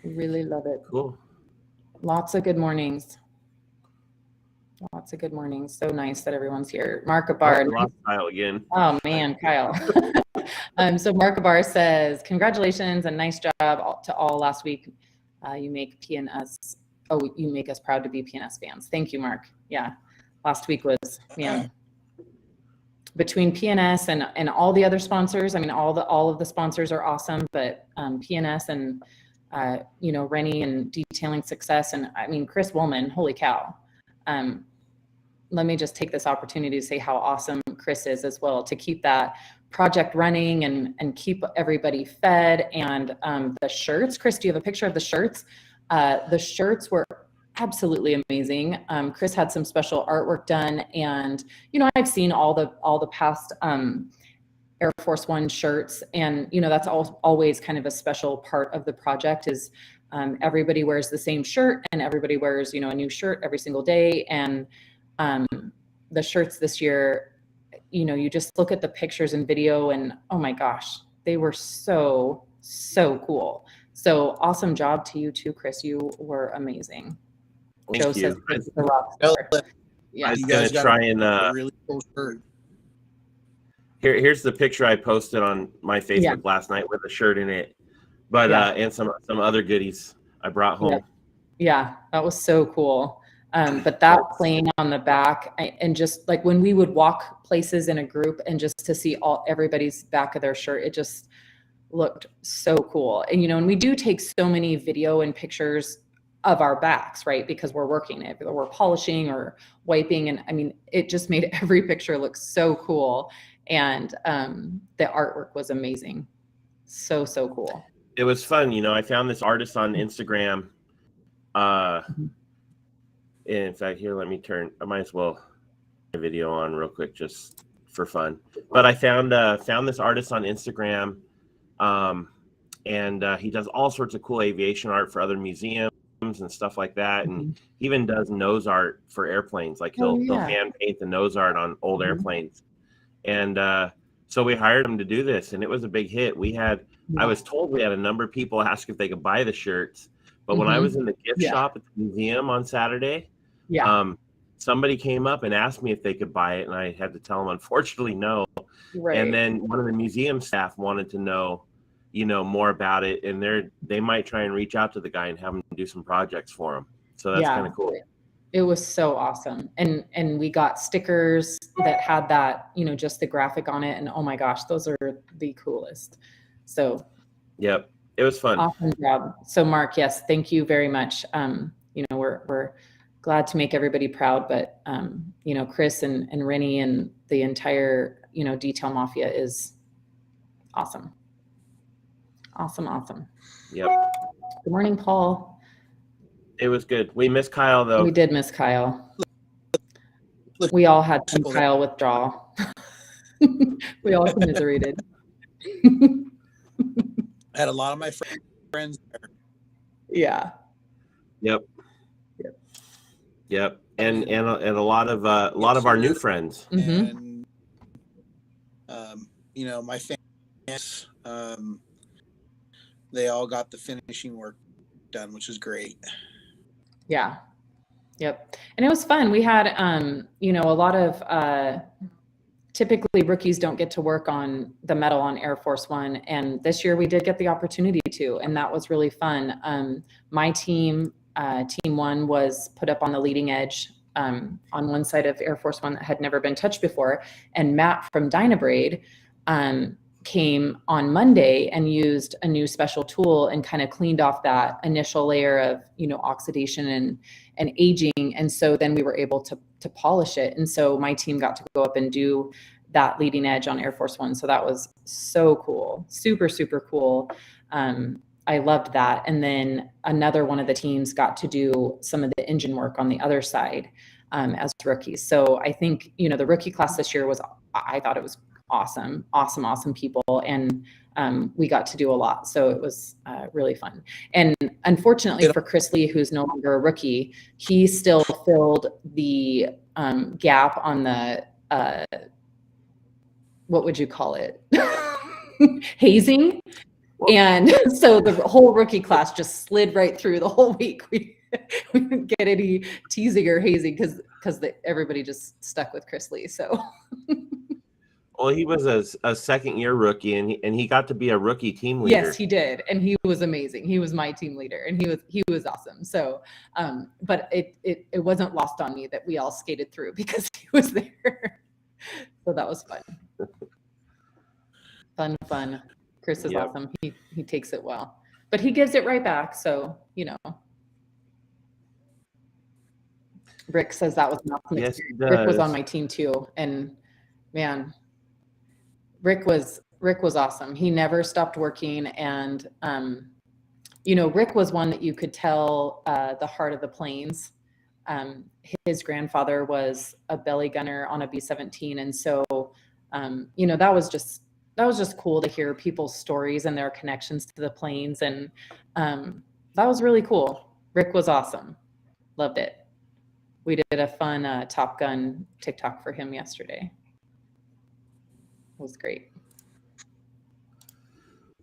Really love it. Cool. Lots of good mornings. So nice that everyone's here. Mark Abar. Lost Kyle again. Oh man, Kyle. So Mark Abar says, congratulations and nice job to all last week. You make PNS. Oh, you make us proud to be PNS fans. Thank you, Mark. Yeah, last week was, man. Between PNS and all the other sponsors, all of the sponsors are awesome, but PNS and Rennie and Detailing Success, and Chris Woolman, holy cow. Let me just take this opportunity to say how awesome Chris is as well, to keep that project running and keep everybody fed. And the shirts, Chris, do you have a picture of the shirts? The shirts were absolutely amazing. Chris had some special artwork done, and I've seen all the past Air Force One shirts, and that's always kind of a special part of the project is everybody wears the same shirt, and everybody wears a new shirt every single day. And the shirts this year, you just look at the pictures and video, and oh my gosh, they were so cool. So awesome job to you too, Chris. You were amazing. Thank Joe you. says Chris is a rock star. Yeah, I was gonna try and a really cool shirt. Here's the picture I posted on my Facebook last night with a shirt in it, but and some other goodies I brought home. Yeah, that was so cool. But that playing on the back, and just like when we would walk places in a group, and just to see everybody's back of their shirt, it just looked so cool. And and we do take so many video and pictures of our backs, right? Because we're working it, we're polishing or wiping, and it just made every picture look so cool. And the artwork was amazing. So cool. It was fun. I found this artist on Instagram. In fact, here, I might as well put a video on real quick just for fun. But I found this artist on Instagram, and he does all sorts of cool aviation art for other museums and stuff like that. And he even does nose art for airplanes. Like he'll hand paint the nose art on old airplanes. And So we hired him to do this, and it was a big hit. I was told we had a number of people ask if they could buy the shirts, but when I was in the gift shop at the museum on Saturday, somebody came up and asked me if they could buy it, and I had to tell them, unfortunately, no. Right. And then one of the museum staff wanted to know, more about it, and they might try and reach out to the guy and have him do some projects for him. So that's kind of cool. It was so awesome. And we got stickers that had that, just the graphic on it. And oh my gosh, those are the coolest. So. Yep. It was fun. Awesome job. So Mark, yes, thank you very much. We're glad to make everybody proud, but Chris and Rennie and the entire, Detail Mafia is awesome. Awesome. Yep. Good morning, Paul. It was good. We missed Kyle, though. We did miss Kyle. We all had some Kyle withdrawal. We all commiserated. I had a lot of my friends there. Yeah. Yep. And a lot of our new friends. And my fans, they all got the finishing work done, which is great. Yeah. Yep. And it was fun. We had, a lot of, typically rookies don't get to work on the metal on Air Force One. And this year we did get the opportunity to, and that was really fun. My team, Team One, was put up on the leading edge on one side of Air Force One that had never been touched before. And Matt from Dynabraid came on Monday and used a new special tool and kind of cleaned off that initial layer of, oxidation and aging. And so then we were able to polish it. And so my team got to go up and do that leading edge on Air Force One. So that was so cool. Super, super cool. I loved that. And then another one of the teams got to do some of the engine work on the other side as rookies. So I think, the rookie class this year I thought it was awesome people. And we got to do a lot. So it was really fun. And unfortunately for Chris Lee, who's no longer a rookie, he still filled the gap on the, what would you call it? Hazing. And so the whole rookie class just slid right through the whole week. We didn't get any teasing or hazing because everybody just stuck with Chris Lee. So. Well, he was a second-year rookie, and he got to be a rookie team leader. Yes, he did, and he was amazing. He was my team leader, and he was awesome. So, but it wasn't lost on me that we all skated through because he was there. So that was fun. Fun. Chris is awesome. He takes it well, but he gives it right back. So Rick says that was an awesome experience. Rick was on my team too, and man. Rick was awesome. He never stopped working. And, Rick was one that you could tell the heart of the planes. His grandfather was a belly gunner on a B-17. And so, that was just cool to hear people's stories and their connections to the planes. And that was really cool. Rick was awesome. Loved it. We did a fun Top Gun TikTok for him yesterday. Was great.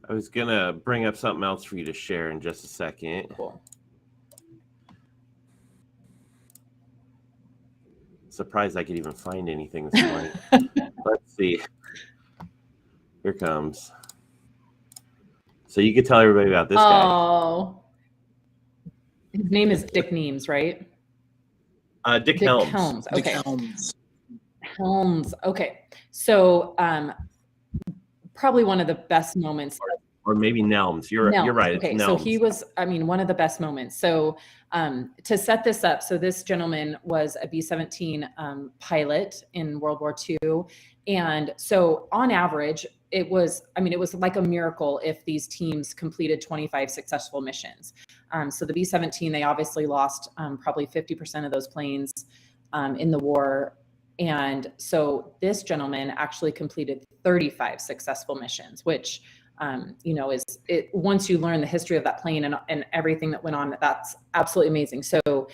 I was gonna bring up something else for you to share in just a second. Cool. Surprised I could even find anything this morning. Let's see. Here comes. So you could tell everybody about this guy. Oh. His name is Dick Neems, right? Dick Helms. Okay. Dick Helms. Okay. So probably one of the best moments. Or maybe Nelms. You're right. Okay. It's So Nelms. he was, one of the best moments. So to set this up, so this gentleman was a B-17 pilot in World War II. And so on average, it was like a miracle if these teams completed 25 successful missions. So the B-17, they obviously lost probably 50% of those planes in the war. And so this gentleman actually completed 35 successful missions, which you know, is it once you learn the history of that plane and everything that went on, that's absolutely amazing. So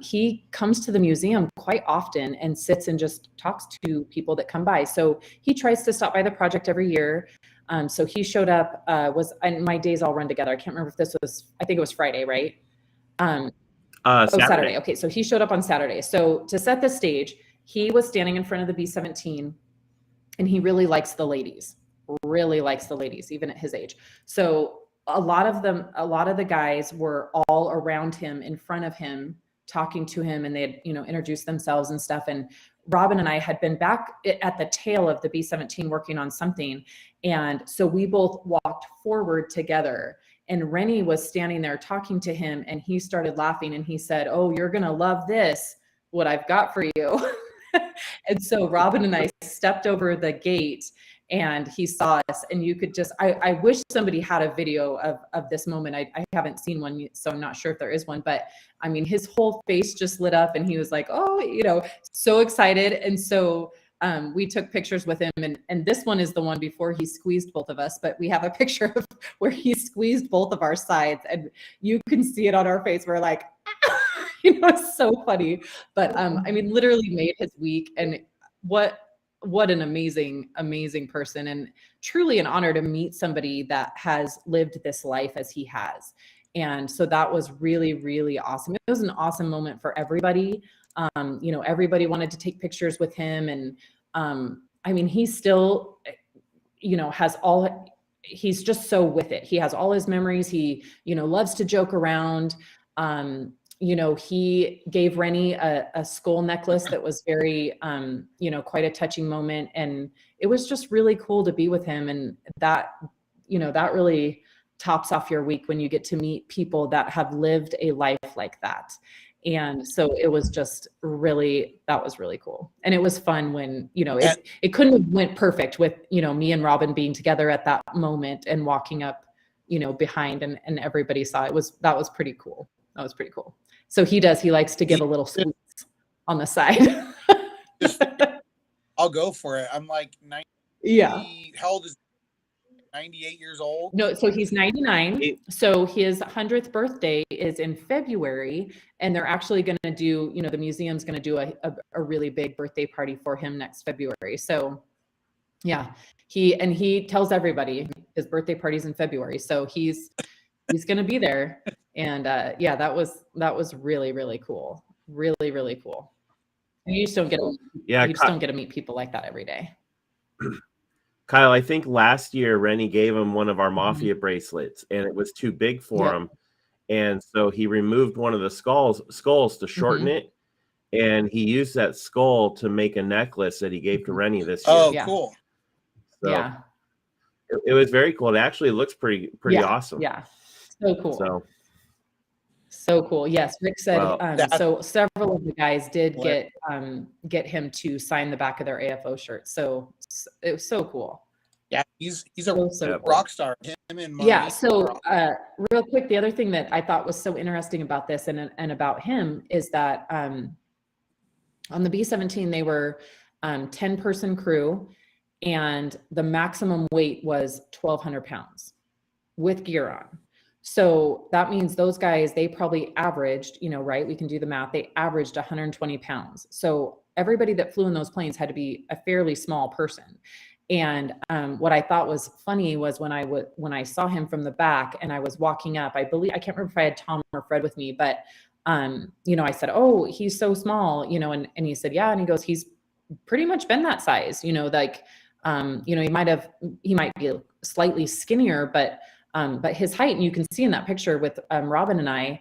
he comes to the museum quite often and sits and just talks to people that come by. So he tries to stop by the project every year. So he showed up, and my days all run together. I can't remember if this was, I think it was Friday, right? Saturday. Okay, so he showed up on Saturday. So to set the stage, he was standing in front of the B-17, and he really likes the ladies, even at his age. So a lot of the guys were all around him, in front of him, talking to him, and they had, you know, introduced themselves and stuff. And Robin and I had been back at the tail of the B-17 working on something. And so we both walked forward together, and Rennie was standing there talking to him, and he started laughing, and he said, "Oh, you're going to love this, what I've got for you." And so Robin and I stepped over the gate, and he saw us, and you could just, I wish somebody had a video of this moment. I haven't seen one, so I'm not sure if there is one, but I mean, his whole face just lit up, and he was like, oh, you know, so excited. And so we took pictures with him, and this one is the one before he squeezed both of us, but we have a picture of where he squeezed both of our sides, and you can see it on our face. We're like, you know, it's so funny. But I mean, literally made his week. And what an amazing person, and truly an honor to meet somebody that has lived this life as he has. And so that was really, really awesome. It was an awesome moment for everybody. You know, everybody wanted to take pictures with him. And I mean, he still, you know, he's just so with it. He has all his memories. He, you know, loves to joke around. You know, he gave Rennie a skull necklace that was very, you know, quite a touching moment. And it was just really cool to be with him. And that, you know, that really tops off your week when you get to meet people that have lived a life like that. And so it was just really, that was really cool. And it was fun when, you know, it couldn't have went perfect with, you know, me and Robin being together at that moment and walking up, you know, behind, and everybody saw it. That was pretty cool. That was pretty cool. So he likes to give a little sweets on the side. I'll go for it. I'm like 90. Yeah. How old is 98 years old? No, so he's 99. So his 100th birthday is in February, and they're actually going to do, you know, the museum's going to do a really big birthday party for him next February. So yeah, he tells everybody his birthday party's in February. So he's going to be there. And yeah, that was really, really cool. Really, really cool. And you just don't get to meet people like that every day. Kyle, I think last year Rennie gave him one of our Mafia bracelets, and it was too big for him. And so he removed one of the skulls to shorten it. And he used that skull to make a necklace that he gave to Rennie this year. Oh, cool. So, yeah. It was very cool. It actually looks pretty awesome. Yeah. So cool. So cool. Yes. Rick said, so several of the guys did get him to sign the back of their AFO shirt. So it was so cool. Yeah. He's a rock star. Him and Monique. Yeah. So real quick, the other thing that I thought was so interesting about this and about him is that on the B-17, they were 10-person crew, and the maximum weight was 1,200 pounds with gear on. So that means those guys, they probably averaged, you know, right? We can do the math. They averaged 120 pounds. So everybody that flew in those planes had to be a fairly small person. And what I thought was funny was when I saw him from the back and I was walking up, I can't remember if I had Tom or Fred with me, but you know, I said, "Oh, he's so small," you know, and he said, "Yeah." And he goes, "He's pretty much been that size, you know, like, you know, he might be slightly skinnier, but his height," and you can see in that picture with Robin and I,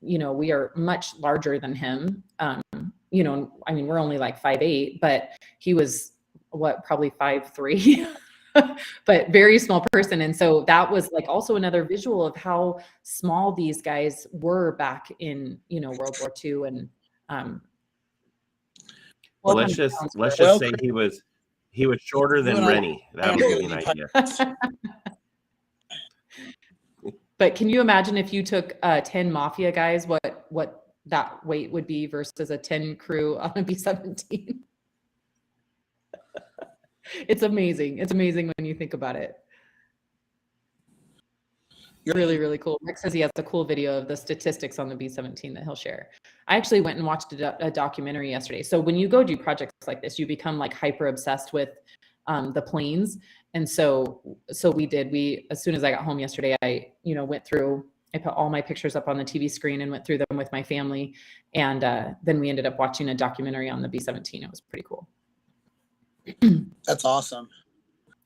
you know, we are much larger than him. You know, I mean, we're only like 5'8", but he was probably 5'3", but very small person. And so that was like also another visual of how small these guys were back in, you know, World War II. And well, let's just say he was shorter than Rennie. That would give you an idea. But can you imagine if you took 10 Mafia guys, what that weight would be versus a 10 crew on a B-17? It's amazing. It's amazing when you think about it. Really, really cool. Rick says he has a cool video of the statistics on the B17 that he'll share. I actually went and watched a documentary yesterday. So when you go do projects like this, you become like hyper obsessed with the planes. And so we did. As soon as I got home yesterday, I went through. I put all my pictures up on the TV screen and went through them with my family. And then we ended up watching a documentary on the B17. It was pretty cool. That's awesome.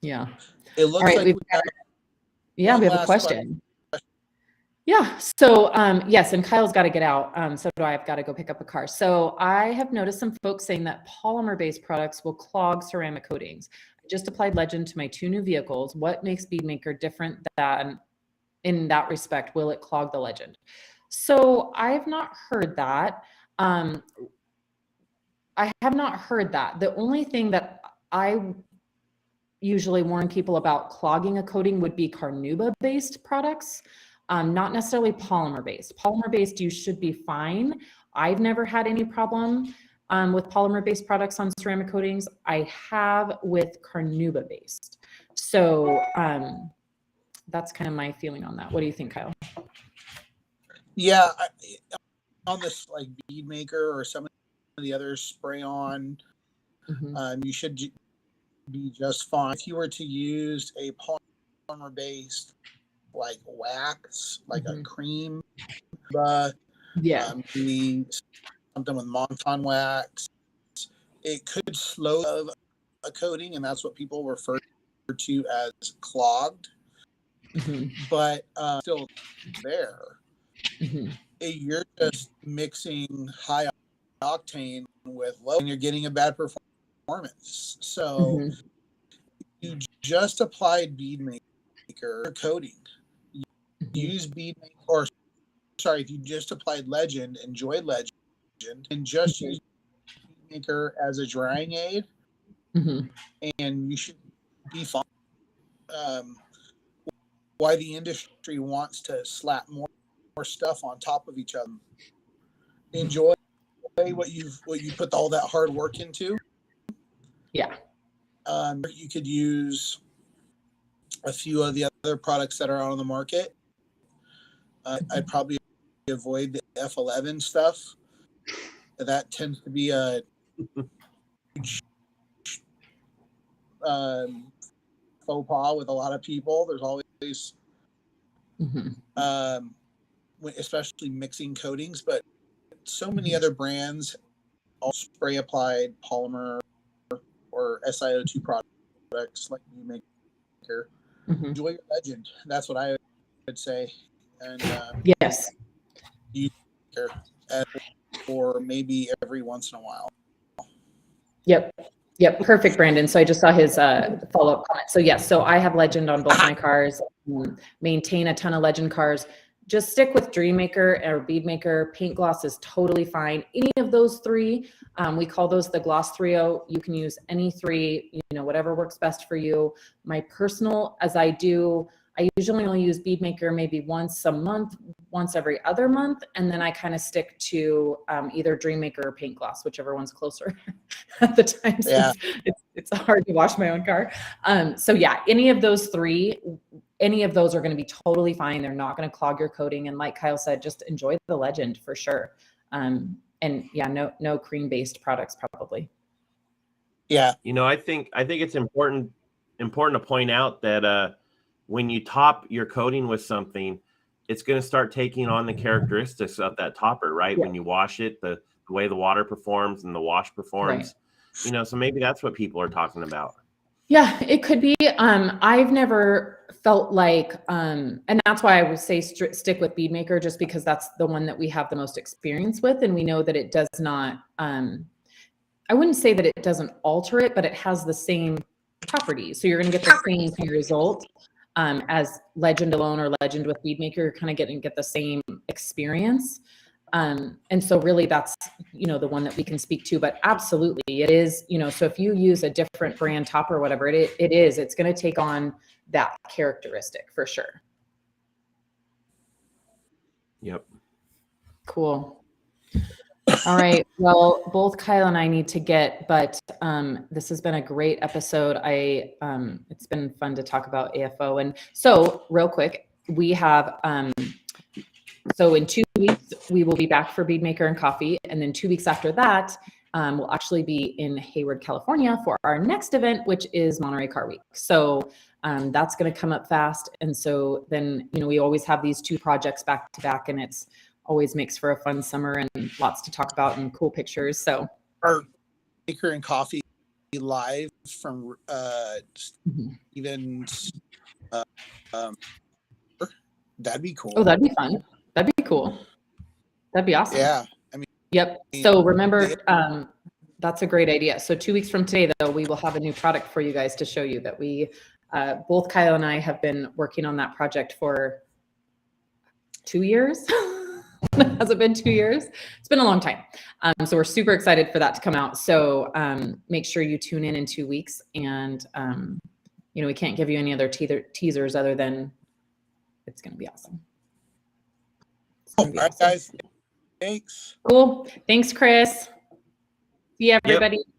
Yeah. It looks right, like we have a question. Yeah. So, yes, and Kyle's got to get out. So do I. I've got to go pick up a car. So I have noticed some folks saying that polymer-based products will clog ceramic coatings. I just applied Legend to my 2 new vehicles. What makes Bead Maker different than in that respect? Will it clog the Legend? So I've not heard that. I have not heard that. The only thing that I usually warn people about clogging a coating would be carnauba-based products. Not necessarily polymer-based. Polymer-based, you should be fine. I've never had any problem with polymer-based products on ceramic coatings. I have with carnauba-based. So that's kind of my feeling on that. What do you think, Kyle? Yeah, on this like Bead Maker or some of the other spray-on, you should be just fine. If you were to use a polymer-based like wax, like a cream, maybe something with Monton wax, it could slow a coating, and that's what people refer to as clogged. But still there. You're just mixing high octane with low, and you're getting a bad performance. So you just applied Bead Maker coating. Use Bead Maker, or sorry, if you just applied Legend, enjoy Legend, and just use Bead Maker as a drying aid, and you should be fine. Why the industry wants to slap more stuff on top of each other? Enjoy what you put all that hard work into. Yeah. You could use a few of the other products that are out on the market. I'd probably avoid the F11 stuff. That tends to be a faux pas with a lot of people. There's always, especially mixing coatings, but so many other brands all spray applied polymer or SiO2 products like Bead Maker. Enjoy your Legend. That's what I would say. And yes, or maybe every once in a while. Yep. Perfect, Brandon. So I just saw his follow-up comment. So yes, so I have Legend on both my cars, maintain a ton of Legend cars. Just stick with Dream Maker or Bead Maker. Paint gloss is totally fine. Any of those 3, we call those the Gloss 3.0. You can use any 3, whatever works best for you. My personal, I usually only use Bead Maker maybe once a month, once every other month, and then I kind of stick to either Dream Maker or Paint Gloss, whichever one's closer at the time. Yeah. It's hard to wash my own car. So yeah, any of those 3, any of those are going to be totally fine. They're not going to clog your coating. And like Kyle said, just enjoy the Legend for sure. And yeah, no cream-based products probably. Yeah. I think it's important to point out that when you top your coating with something, it's going to start taking on the characteristics of that topper, right? Yeah. When you wash it, the way the water performs and the wash performs, right. So maybe that's what people are talking about. Yeah, it could be. I've never felt like, and that's why I would say stick with Bead Maker, just because that's the one that we have the most experience with. And we know that it does not, I wouldn't say that it doesn't alter it, but it has the same properties. So you're going to get the same result. As Legend alone or Legend with Bead Maker, you're kind of get the same experience. And so really that's, the one that we can speak to, but absolutely it is, so if you use a different brand topper or whatever it's going to take on that characteristic for sure. Yep. Cool. All right. Well, both Kyle and I need to get, but this has been a great episode. It's been fun to talk about AFO. And so real quick, we have, so in 2 weeks, we will be back for Bead Maker and Coffee. And then 2 weeks after that, we'll actually be in Hayward, California for our next event, which is Monterey Car Week. So that's going to come up fast. And so then, you know, we always have these 2 projects back to back, and it's always makes for a fun summer and lots to talk about and cool pictures. So our Maker and Coffee live from even that'd be cool. Oh, that'd be fun. That'd be cool. That'd be awesome. Yeah. I mean, yep. So remember, that's a great idea. So 2 weeks from today, though, we will have a new product for you guys to show you that we, both Kyle and I have been working on that project for 2 years. Has it been 2 years? It's been a long time. So we're super excited for that to come out. So make sure you tune in 2 weeks. And, you know, we can't give you any other teasers other than it's going to be awesome. All right, guys. Thanks. Cool. Thanks, Chris. See you, everybody. Yep.